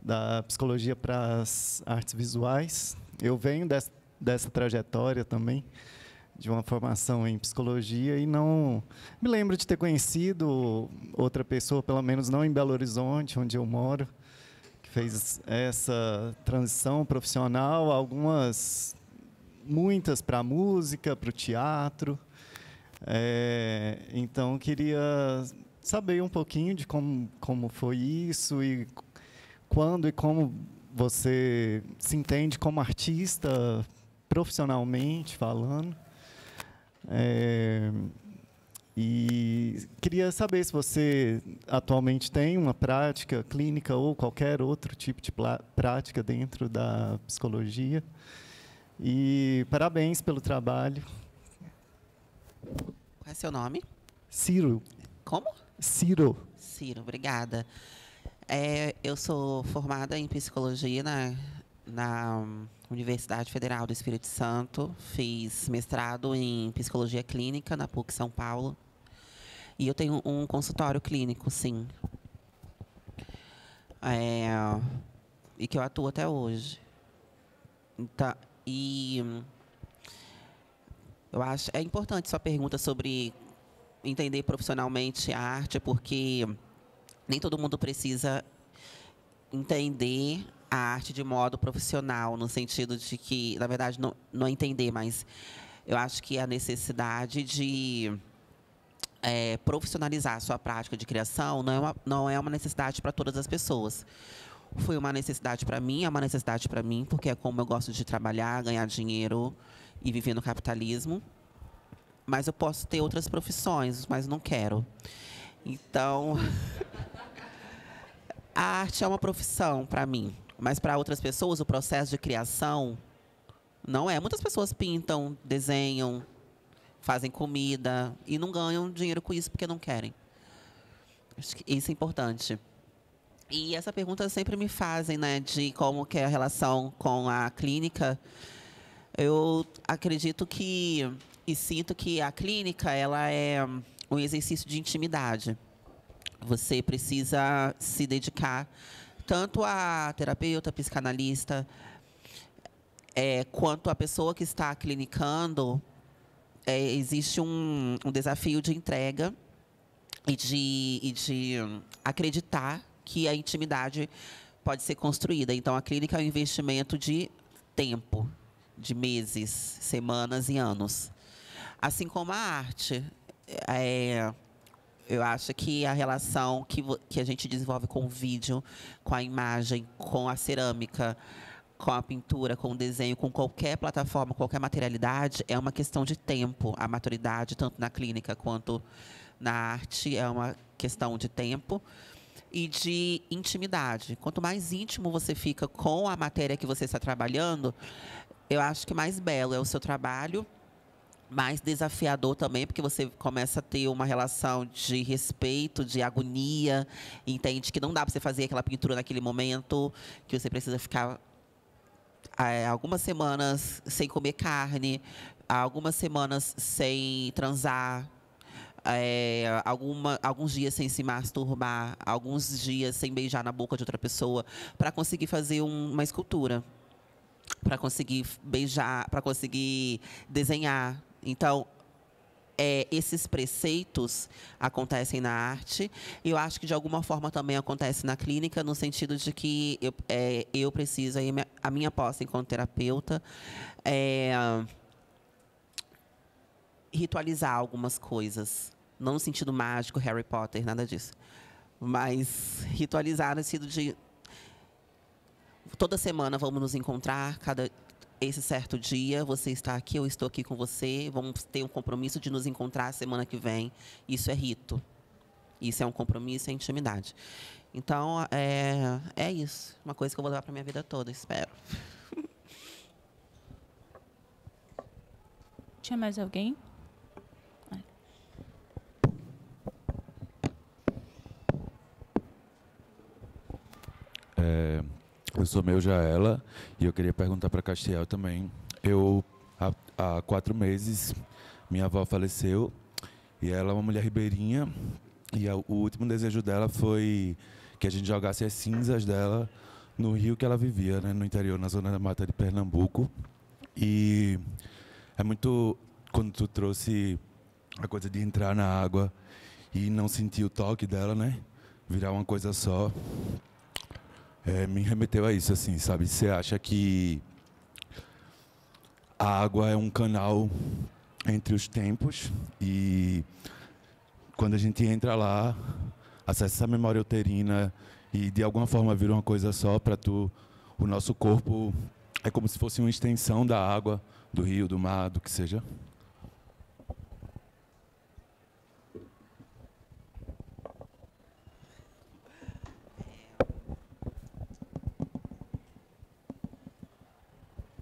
Speaker 6: da psicologia para as artes visuais. Eu venho dessa trajetória também, de uma formação em psicologia, e não me lembro de ter conhecido outra pessoa, pelo menos não em Belo Horizonte, onde eu moro, que fez essa transição profissional, muitas para a música, para o teatro. Então, queria saber um pouquinho de como foi isso e quando e como você se entende como artista, profissionalmente falando. E queria saber se você atualmente tem uma prática clínica ou qualquer outro tipo de prática dentro da psicologia. E parabéns pelo trabalho.
Speaker 5: Qual é seu nome?
Speaker 6: Ciro.
Speaker 5: Como?
Speaker 6: Ciro.
Speaker 5: Ciro, obrigada. Eu sou formada em psicologia na Universidade Federal do Espírito Santo. Fiz mestrado em psicologia clínica na PUC São Paulo. E eu tenho um consultório clínico, sim. E que eu atuo até hoje. Então, eu acho importante sua pergunta sobre entender profissionalmente a arte, porque nem todo mundo precisa entender a arte de modo profissional, no sentido de que, na verdade, não entender, mas eu acho que a necessidade de profissionalizar a sua prática de criação não é uma necessidade para todas as pessoas. Foi uma necessidade para mim, é uma necessidade para mim, porque é como eu gosto de trabalhar, ganhar dinheiro e viver no capitalismo. Mas eu posso ter outras profissões, mas não quero. Então, a arte é uma profissão para mim, mas para outras pessoas o processo de criação não é. Muitas pessoas pintam, desenham, fazem comida e não ganham dinheiro com isso porque não querem. Acho que isso é importante. E essa pergunta sempre me fazem, né, de como que é a relação com a clínica. Eu acredito que e sinto que a clínica ela é um exercício de intimidade. Você precisa se dedicar tanto à terapeuta, psicanalista, quanto à pessoa que está clinicando. Existe um desafio de entrega e de acreditar que a intimidade pode ser construída. Então, a clínica é um investimento de tempo, de meses, semanas e anos. Assim como a arte. Eu acho que a relação que a gente desenvolve com o vídeo, com a imagem, com a cerâmica, com a pintura, com o desenho, com qualquer plataforma, qualquer materialidade, é uma questão de tempo. A maturidade, tanto na clínica quanto na arte, é uma questão de tempo e de intimidade. Quanto mais íntimo você fica com a matéria que você está trabalhando, eu acho que mais belo é o seu trabalho, mais desafiador também, porque você começa a ter uma relação de respeito, de agonia, entende que não dá para você fazer aquela pintura naquele momento, que você precisa ficar algumas semanas sem comer carne, algumas semanas sem transar, alguns dias sem se masturbar, alguns dias sem beijar na boca de outra pessoa, para conseguir fazer uma escultura, para conseguir beijar, para conseguir desenhar. Então, esses preceitos acontecem na arte. E eu acho que, de alguma forma, também acontece na clínica, no sentido de que eu preciso, a minha posse enquanto terapeuta, ritualizar algumas coisas. Não no sentido mágico, Harry Potter, nada disso. Mas ritualizar no sentido de... Toda semana vamos nos encontrar, esse certo dia, você está aqui, eu estou aqui com você, vamos ter um compromisso de nos encontrar semana que vem. Isso é rito. Isso é um compromisso, é intimidade. Então, é isso. Uma coisa que eu vou levar para a minha vida toda, espero.
Speaker 3: Tinha mais alguém?
Speaker 7: Eu sou meu Jaela e eu queria perguntar para Castiel também. Há 4 meses, minha avó faleceu e ela é uma mulher ribeirinha e o último desejo dela foi que a gente jogasse as cinzas dela no rio que ela vivia, né, no interior, na zona da mata de Pernambuco. E é muito, quando tu trouxe a coisa de entrar na água e não sentir o toque dela, né, virar uma coisa só, me remeteu a isso, assim, sabe? Você acha que a água é um canal entre os tempos e quando a gente entra lá, acessa essa memória uterina e de alguma forma vira uma coisa só para tu, o nosso corpo é como se fosse uma extensão da água, do rio, do mar, do que seja.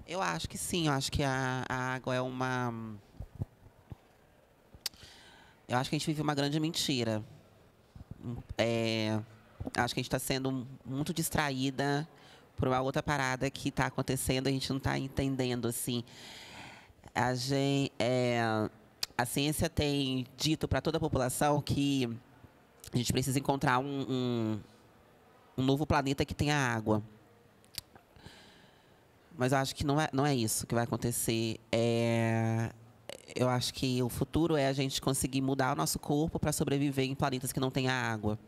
Speaker 5: Eu acho que sim, eu acho que a água é uma... Eu acho que a gente vive uma grande mentira. Acho que a gente está sendo muito distraída por uma outra parada que está acontecendo, a gente não está entendendo, assim. A ciência tem dito para toda a população que a gente precisa encontrar um novo planeta que tenha água. Mas eu acho que não é isso que vai acontecer. Eu acho que o futuro é a gente conseguir mudar o nosso corpo para sobreviver em planetas que não tenham água.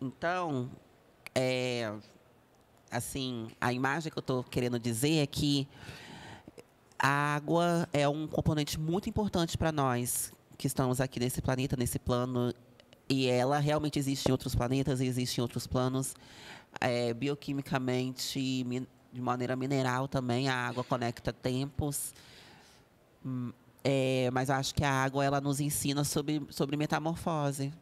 Speaker 5: Então, assim, a imagem que eu estou querendo dizer é que a água é um componente muito importante para nós que estamos aqui nesse planeta, nesse plano. E ela realmente existe em outros planetas, existe em outros planos. Bioquimicamente, de maneira mineral também, a água conecta tempos. Mas eu acho que a água ela nos ensina sobre metamorfose,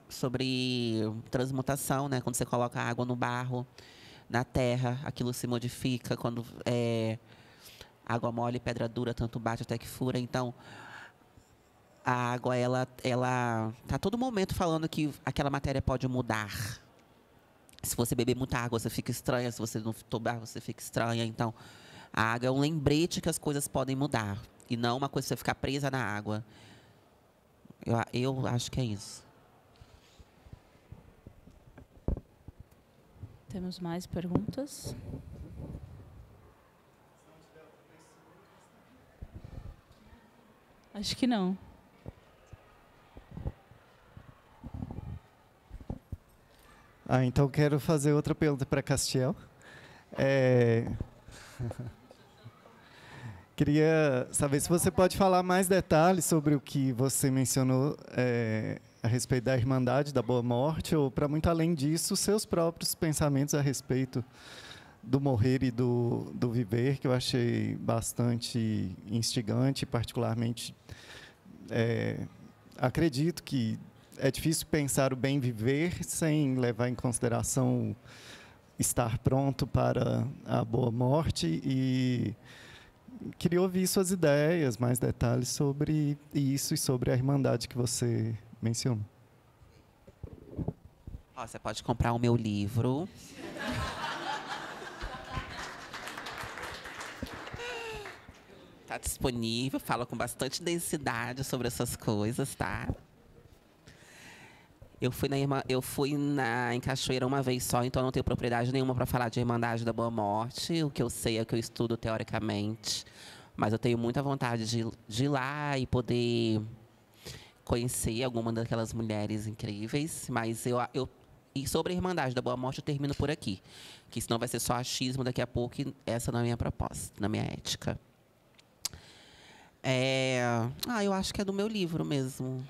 Speaker 5: sobre transmutação, né? Quando você coloca a água no barro, na terra, aquilo se modifica. Quando água mole, pedra dura, tanto bate até que fura. Então, a água, ela está a todo momento falando que aquela matéria pode mudar. Se você beber muita água, você fica estranha. Se você não tomar, você fica estranha. Então, a água é um lembrete que as coisas podem mudar. E não uma coisa que você ficar presa na água. Eu acho que é isso.
Speaker 3: Temos mais perguntas? Acho que não.
Speaker 6: Então quero fazer outra pergunta para Castiel. Queria saber se você pode falar mais detalhes sobre o que você mencionou a respeito da Irmandade da Boa Morte, ou, para muito além disso, seus próprios pensamentos a respeito do morrer e do viver, que eu achei bastante instigante, particularmente acredito que é difícil pensar o bem viver sem levar em consideração estar pronto para a boa morte, e queria ouvir suas ideias, mais detalhes sobre isso e sobre a Irmandade que você mencionou.
Speaker 5: Você pode comprar o meu livro. Está disponível, fala com bastante densidade sobre essas coisas, tá? Eu fui em Cachoeira uma vez só, então eu não tenho propriedade nenhuma para falar de Irmandade da Boa Morte. O que eu sei é que eu estudo teoricamente, mas eu tenho muita vontade de ir lá e poder conhecer alguma daquelas mulheres incríveis. Mas e sobre a Irmandade da Boa Morte eu termino por aqui, que senão vai ser só achismo daqui a pouco, e essa não é a minha proposta, na minha ética. Eu acho que é do meu livro mesmo.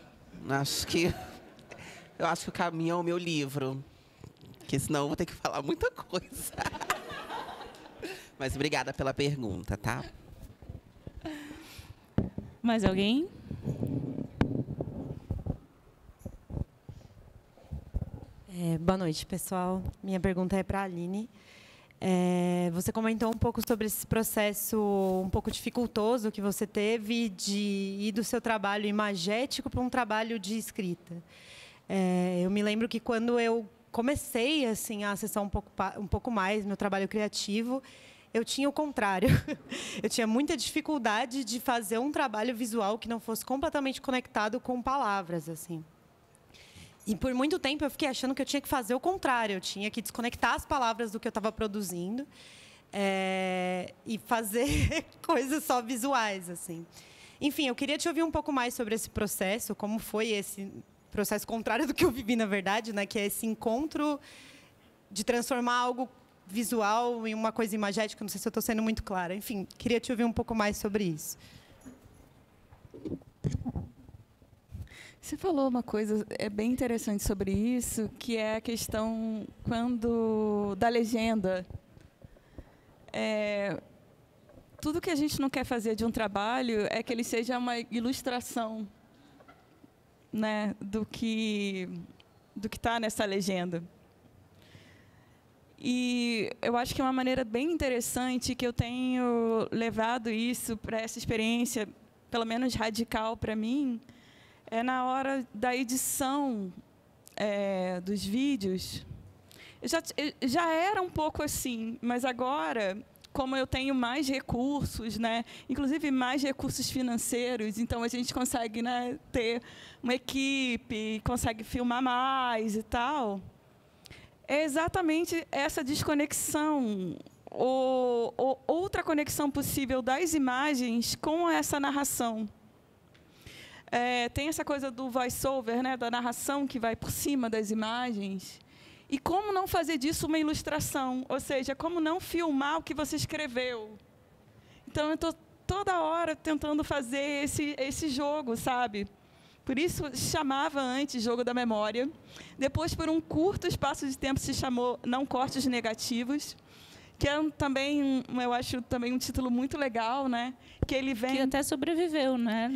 Speaker 5: Eu acho que o caminho é o meu livro, porque senão eu vou ter que falar muita coisa. Mas obrigada pela pergunta, tá?
Speaker 3: Mais alguém?
Speaker 8: Boa noite, pessoal. Minha pergunta é para a Aline. Você comentou um pouco sobre esse processo um pouco dificultoso que você teve de ir do seu trabalho imagético para um trabalho de escrita. Eu me lembro que quando eu comecei assim, a acessar um pouco mais meu trabalho criativo, eu tinha o contrário. Eu tinha muita dificuldade de fazer um trabalho visual que não fosse completamente conectado com palavras, assim. E por muito tempo eu fiquei achando que eu tinha que fazer o contrário, eu tinha que desconectar as palavras do que eu estava produzindo e fazer coisas só visuais, assim. Enfim, eu queria te ouvir um pouco mais sobre esse processo, como foi esse processo contrário do que eu vivi, na verdade, né? Que é esse encontro de transformar algo visual em uma coisa imagética. Não sei se eu estou sendo muito clara. Enfim, queria te ouvir um pouco mais sobre isso.
Speaker 4: Você falou uma coisa bem interessante sobre isso, que é a questão da legenda. Tudo que a gente não quer fazer de um trabalho é que ele seja uma ilustração, né, do que está nessa legenda. E eu acho que uma maneira bem interessante que eu tenho levado isso para essa experiência, pelo menos radical para mim, é na hora da edição dos vídeos. Eu já era um pouco assim, mas agora, como eu tenho mais recursos, né, inclusive mais recursos financeiros, então a gente consegue, né, ter uma equipe, consegue filmar mais e tal. É exatamente essa desconexão, ou outra conexão possível das imagens com essa narração. Tem essa coisa do voice-over, né, da narração que vai por cima das imagens. E como não fazer disso uma ilustração? Ou seja, como não filmar o que você escreveu? Então, eu estou toda hora tentando fazer esse jogo, sabe? Por isso, chamava antes Jogo da Memória. Depois, por um curto espaço de tempo, se chamou Não Cortes Negativos, que é também, eu acho, também um título muito legal, né? Que ele vem...
Speaker 3: Que até sobreviveu, né?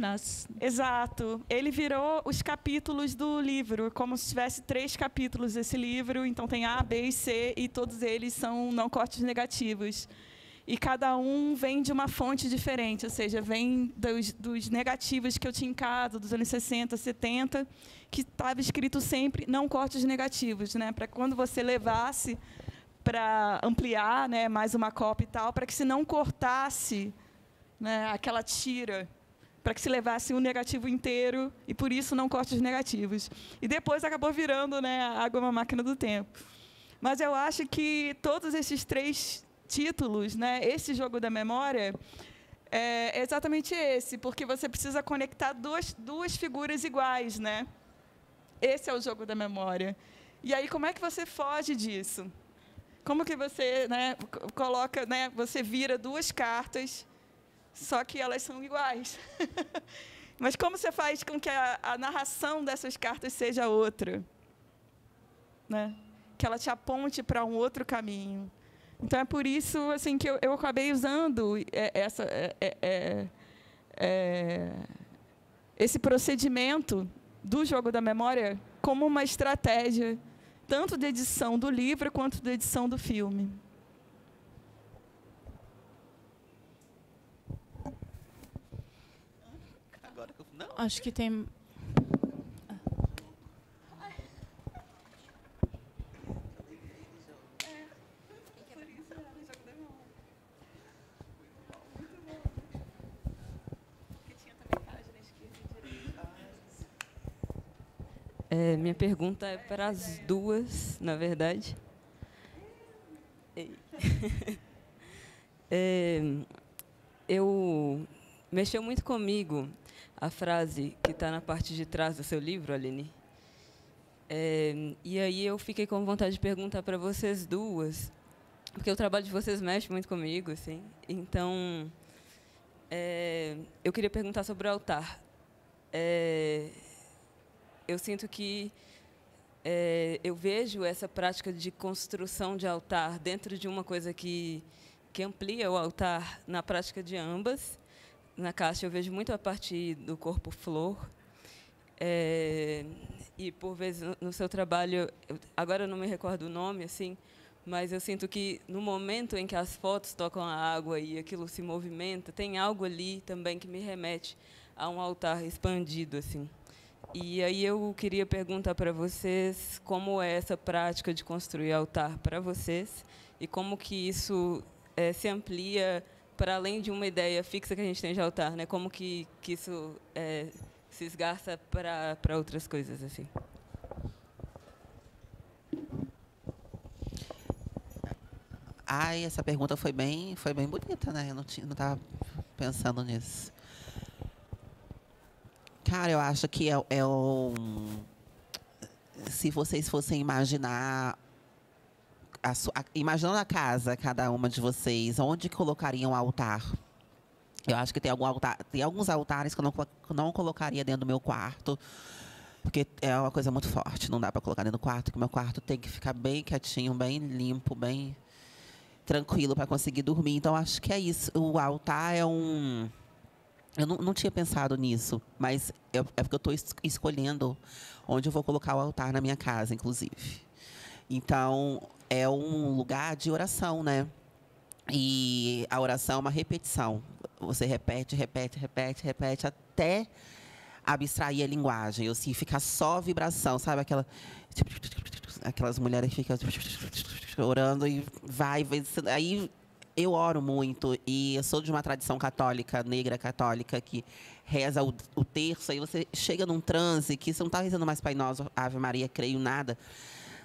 Speaker 4: Exato. Ele virou os capítulos do livro, como se tivesse 3 capítulos esse livro. Então, tem A, B e C, e todos eles são não cortes negativos. E cada um vem de uma fonte diferente, ou seja, vem dos negativos que eu tinha em casa, dos anos 60, 70, que estava escrito sempre não cortes negativos, né? Para quando você levasse para ampliar, né, mais uma cópia e tal, para que se não cortasse, né, aquela tira, para que se levasse um negativo inteiro, e por isso não cortes negativos. E depois acabou virando, né, a Água é uma Máquina do Tempo. Mas eu acho que todos esses 3 títulos, né, esse Jogo da Memória, é exatamente esse, porque você precisa conectar duas figuras iguais, né? Esse é o Jogo da Memória. E aí, como é que você foge disso? Como que você, né, coloca, né, você vira 2 cartas, só que elas são iguais. Mas como você faz com que a narração dessas cartas seja outra? Né? Que ela te aponte para um outro caminho. Então, é por isso assim, que eu acabei usando esse procedimento do Jogo da Memória como uma estratégia tanto de edição do livro quanto de edição do filme.
Speaker 5: Agora não.
Speaker 3: Acho que tem...
Speaker 9: Minha pergunta é para as duas, na verdade. Mexeu muito comigo a frase que está na parte de trás do seu livro, Aline. E aí eu fiquei com vontade de perguntar para vocês duas, porque o trabalho de vocês mexe muito comigo, assim. Então, eu queria perguntar sobre o altar. Eu sinto que eu vejo essa prática de construção de altar dentro de uma coisa que amplia o altar na prática de ambas. Na Cássia, eu vejo muito a partir do corpo flor. E, por vezes, no seu trabalho, agora eu não me recordo o nome, assim, mas eu sinto que, no momento em que as fotos tocam a água e aquilo se movimenta, tem algo ali também que me remete a um altar expandido, assim. E aí eu queria perguntar para vocês como é essa prática de construir altar para vocês e como que isso se amplia para além de uma ideia fixa que a gente tem de altar, né? Como que isso se esgarça para outras coisas, assim.
Speaker 5: Ai, essa pergunta foi bem bonita, né? Eu não estava pensando nisso. Cara, eu acho que se vocês fossem imaginar, imaginando a casa, cada uma de vocês, onde colocariam o altar? Eu acho que tem alguns altares que eu não colocaria dentro do meu quarto, porque é uma coisa muito forte. Não dá para colocar dentro do quarto, porque o meu quarto tem que ficar bem quietinho, bem limpo, bem tranquilo para conseguir dormir. Então, acho que é isso. O altar é um... Eu não tinha pensado nisso, mas é porque eu estou escolhendo onde eu vou colocar o altar na minha casa, inclusive. Então, é um lugar de oração, né? E a oração é uma repetição. Você repete, repete, repete, repete, até abstrair a linguagem. Ou se ficar só vibração, sabe? Aquelas mulheres que ficam orando e vai. Aí eu oro muito. E eu sou de uma tradição católica, negra católica, que reza o terço. Aí você chega num transe que você não está rezando mais Pai Nosso, Ave Maria, creio, nada.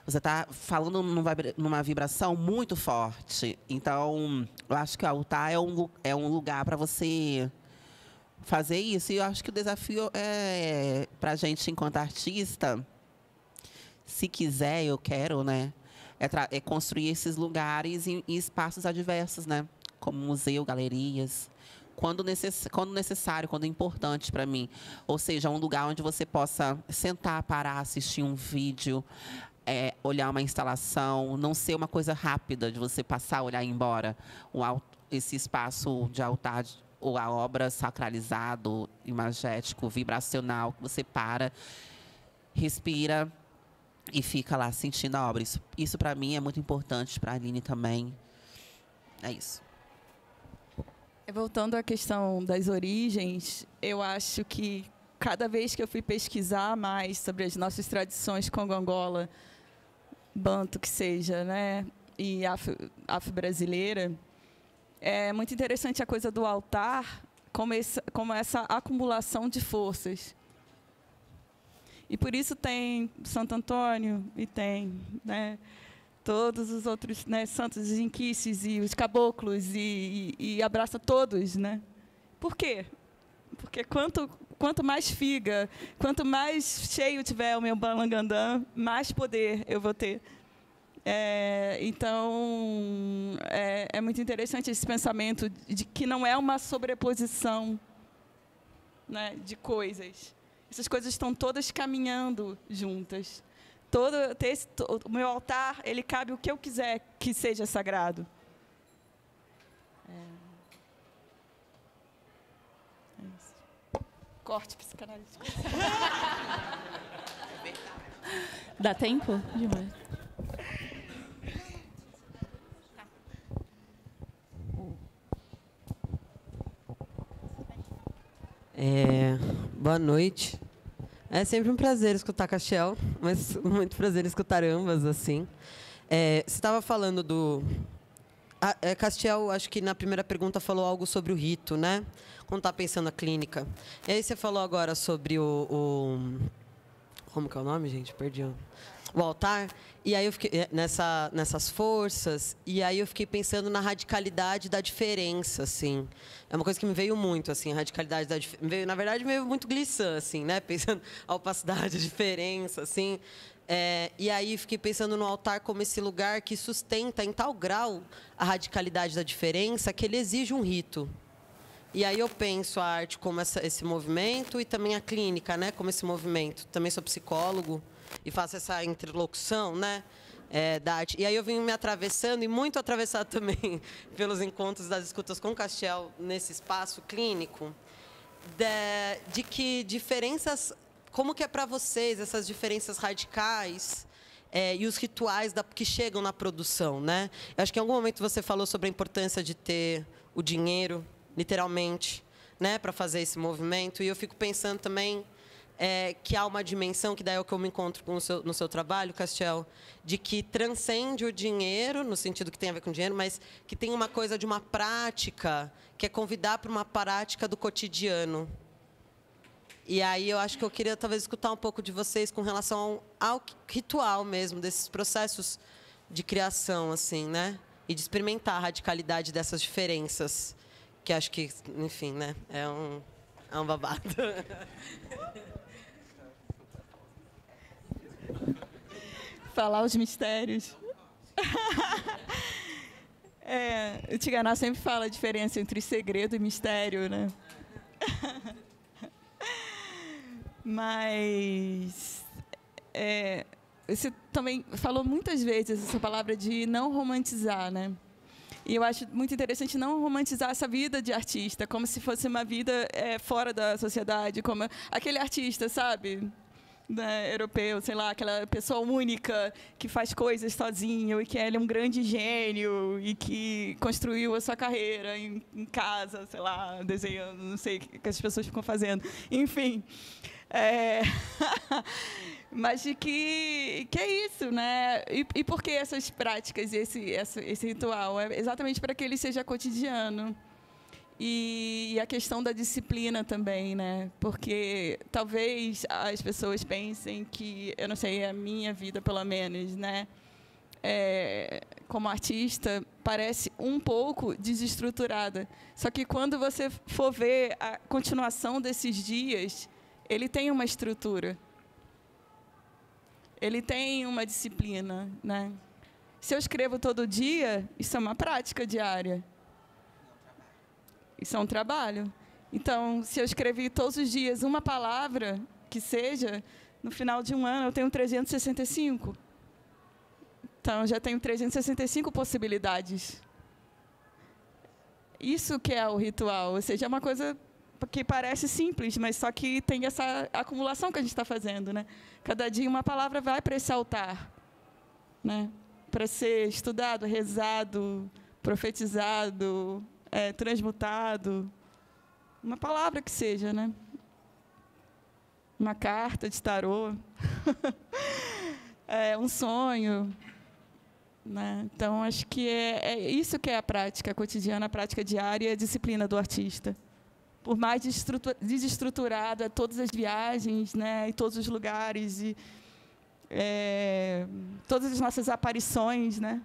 Speaker 5: Você está falando numa vibração muito forte. Então, eu acho que o altar é um lugar para você fazer isso. E eu acho que o desafio é para a gente, enquanto artista, se quiser, eu quero, né? É construir esses lugares em espaços adversos, né? Como museu, galerias. Quando necessário, quando importante para mim. Ou seja, um lugar onde você possa sentar, parar, assistir um vídeo, olhar uma instalação, não ser uma coisa rápida de você passar, olhar e ir embora. Esse espaço de altar, ou a obra sacralizado, imagético, vibracional, que você para, respira e fica lá sentindo a obra. Isso para mim é muito importante, para a Aline também. É isso.
Speaker 4: Voltando à questão das origens, eu acho que cada vez que eu fui pesquisar mais sobre as nossas tradições congo-angola, banto que seja, né, e afro-brasileira, é muito interessante a coisa do altar, como essa acumulação de forças. E por isso tem Santo Antônio e tem, né, todos os outros, né, santos inquices e os caboclos e abraça todos, né? Por quê? Porque quanto mais figa, quanto mais cheio tiver o meu balangandã, mais poder eu vou ter. Então, é muito interessante esse pensamento de que não é uma sobreposição, né, de coisas. Essas coisas estão todas caminhando juntas. O meu altar, ele cabe o que eu quiser que seja sagrado. Corte psicanalítico.
Speaker 3: Dá tempo? Demais.
Speaker 10: Boa noite. É sempre um prazer escutar Castiel, mas muito prazer escutar ambas, assim. Você estava falando do... Castiel, acho que na primeira pergunta falou algo sobre o rito, né? Quando está pensando na clínica. E aí você falou agora sobre como que é o nome, gente? Perdi. O altar. E aí eu fiquei nessas forças. E aí eu fiquei pensando na radicalidade da diferença, assim. É uma coisa que me veio muito, assim, a radicalidade da diferença. Na verdade, me veio muito Glissant, assim, né? Pensando a opacidade, a diferença, assim. E aí fiquei pensando no altar como esse lugar que sustenta em tal grau a radicalidade da diferença que ele exige um rito. E aí eu penso a arte como esse movimento e também a clínica, né, como esse movimento. Também sou psicólogo e faço essa interlocução, né, da arte. E aí eu vim me atravessando e muito atravessado também pelos encontros das escutas com Castiel nesse espaço clínico, de que diferenças... Como que é para vocês essas diferenças radicais e os rituais que chegam na produção, né? Eu acho que em algum momento você falou sobre a importância de ter o dinheiro, literalmente, né, para fazer esse movimento. E eu fico pensando também que há uma dimensão, que daí é o que eu me encontro no seu trabalho, Castiel, de que transcende o dinheiro, no sentido que tem a ver com dinheiro, mas que tem uma coisa de uma prática, que é convidar para uma prática do cotidiano. E aí eu acho que eu queria talvez escutar um pouco de vocês com relação ao ritual mesmo, desses processos de criação, assim, né? e de experimentar a radicalidade dessas diferenças, que acho que, enfim, né, é um babado.
Speaker 4: Falar os mistérios. O Tigana sempre fala a diferença entre segredo e mistério, né? Mas você também falou muitas vezes essa palavra de não romantizar, né? E eu acho muito interessante não romantizar essa vida de artista, como se fosse uma vida fora da sociedade, como aquele artista, sabe? Né, europeu, sei lá, aquela pessoa única que faz coisas sozinho e que ele é um grande gênio e que construiu a sua carreira em casa, sei lá, desenhando, não sei o que as pessoas ficam fazendo. Enfim. Mas de que é isso, né? E por que essas práticas, esse ritual? É exatamente para que ele seja cotidiano. E a questão da disciplina também, né? Porque talvez as pessoas pensem que, eu não sei, a minha vida, pelo menos, né? Como artista, parece um pouco desestruturada. Só que quando você for ver a continuação desses dias, ele tem uma estrutura. Ele tem uma disciplina, né? Se eu escrevo todo dia, isso é uma prática diária. Isso é um trabalho. Então, se eu escrevi todos os dias uma palavra, que seja, no final de um ano eu tenho 365. Então, eu já tenho 365 possibilidades. Isso que é o ritual. Ou seja, é uma coisa que parece simples, mas só que tem essa acumulação que a gente está fazendo, né? Cada dia uma palavra vai para esse altar, né? Para ser estudado, rezado, profetizado, transmutado, uma palavra que seja, né? Uma carta de tarô, um sonho, né? Então, acho que é isso que é a prática cotidiana, a prática diária e a disciplina do artista. Por mais desestruturada todas as viagens, né? E todos os lugares, e todas as nossas aparições, né?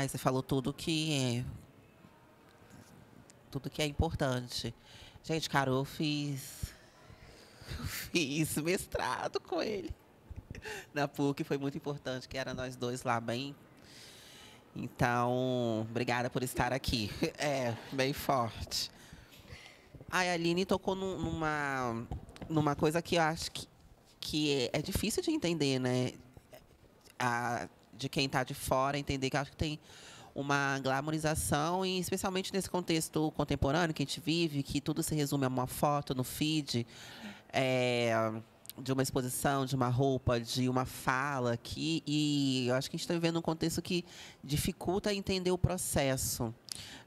Speaker 5: Você falou tudo que é importante. Gente, cara, eu fiz mestrado com ele na PUC, foi muito importante, que era nós dois lá bem. Então, obrigada por estar aqui. Bem forte. A Aline tocou numa coisa que eu acho que é difícil de entender, né? De quem está de fora, entender que eu acho que tem uma glamorização, e especialmente nesse contexto contemporâneo que a gente vive, que tudo se resume a uma foto no feed, de uma exposição, de uma roupa, de uma fala aqui, e eu acho que a gente está vivendo um contexto que dificulta entender o processo.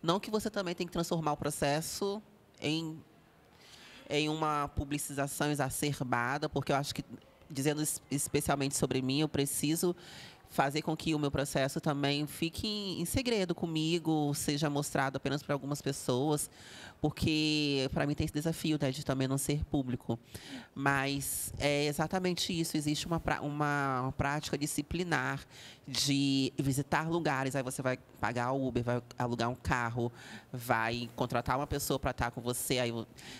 Speaker 5: Não que você também tem que transformar o processo em uma publicização exacerbada, porque eu acho que, dizendo especialmente sobre mim, eu preciso fazer com que o meu processo também fique em segredo comigo, seja mostrado apenas para algumas pessoas, porque para mim tem esse desafio, né, de também não ser público. Mas é exatamente isso, existe uma prática disciplinar de visitar lugares, aí você vai pagar o Uber, vai alugar um carro, vai contratar uma pessoa para estar com você. Aí,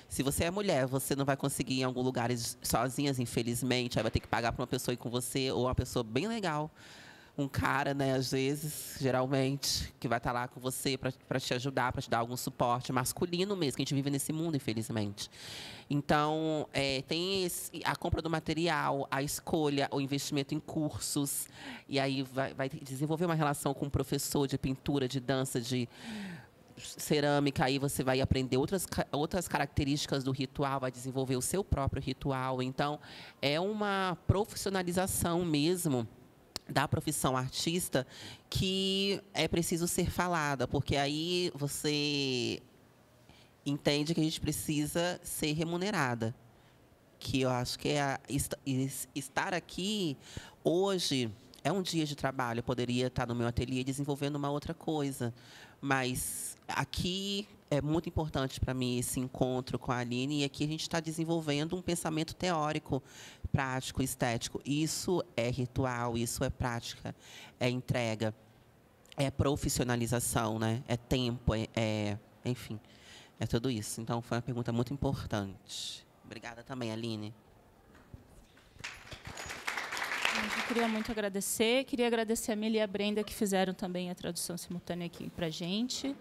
Speaker 5: se você é mulher, você não vai conseguir ir em alguns lugares sozinhas, infelizmente, aí vai ter que pagar para uma pessoa ir com você, ou uma pessoa bem legal, um cara, né, às vezes, geralmente, que vai estar lá com você para te ajudar, para te dar algum suporte masculino mesmo, que a gente vive nesse mundo, infelizmente. Então, tem a compra do material, a escolha, o investimento em cursos, e aí vai desenvolver uma relação com um professor de pintura, de dança, de cerâmica, aí você vai aprender outras características do ritual, vai desenvolver o seu próprio ritual. Então, é uma profissionalização mesmo da profissão artista que é preciso ser falada, porque aí você entende que a gente precisa ser remunerada. Que eu acho que estar aqui hoje é um dia de trabalho. Eu poderia estar no meu ateliê desenvolvendo uma outra coisa, mas aqui é muito importante para mim esse encontro com a Aline, e aqui a gente está desenvolvendo um pensamento teórico, prático, estético. Isso é ritual, isso é prática, é entrega, é profissionalização, né? É tempo, enfim, é tudo isso. Então, foi uma pergunta muito importante. Obrigada também, Aline.
Speaker 3: Eu queria muito agradecer. Queria agradecer a Mili e a Brenda, que fizeram também a tradução simultânea aqui para a gente.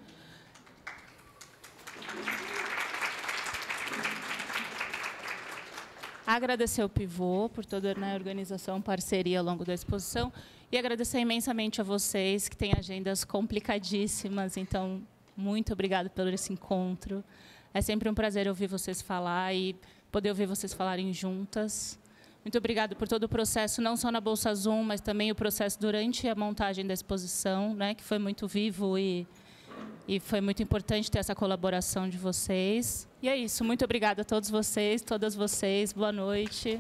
Speaker 3: Agradecer ao Pivô por toda a organização, parceria ao longo da exposição. E agradecer imensamente a vocês, que têm agendas complicadíssimas. Então, muito obrigada pelo esse encontro. É sempre um prazer ouvir vocês falar e poder ouvir vocês falarem juntas. Muito obrigada por todo o processo, não só na Bolsa Zoom, mas também o processo durante a montagem da exposição, né, que foi muito vivo e foi muito importante ter essa colaboração de vocês. E é isso, muito obrigada a todos vocês, todas vocês. Boa noite.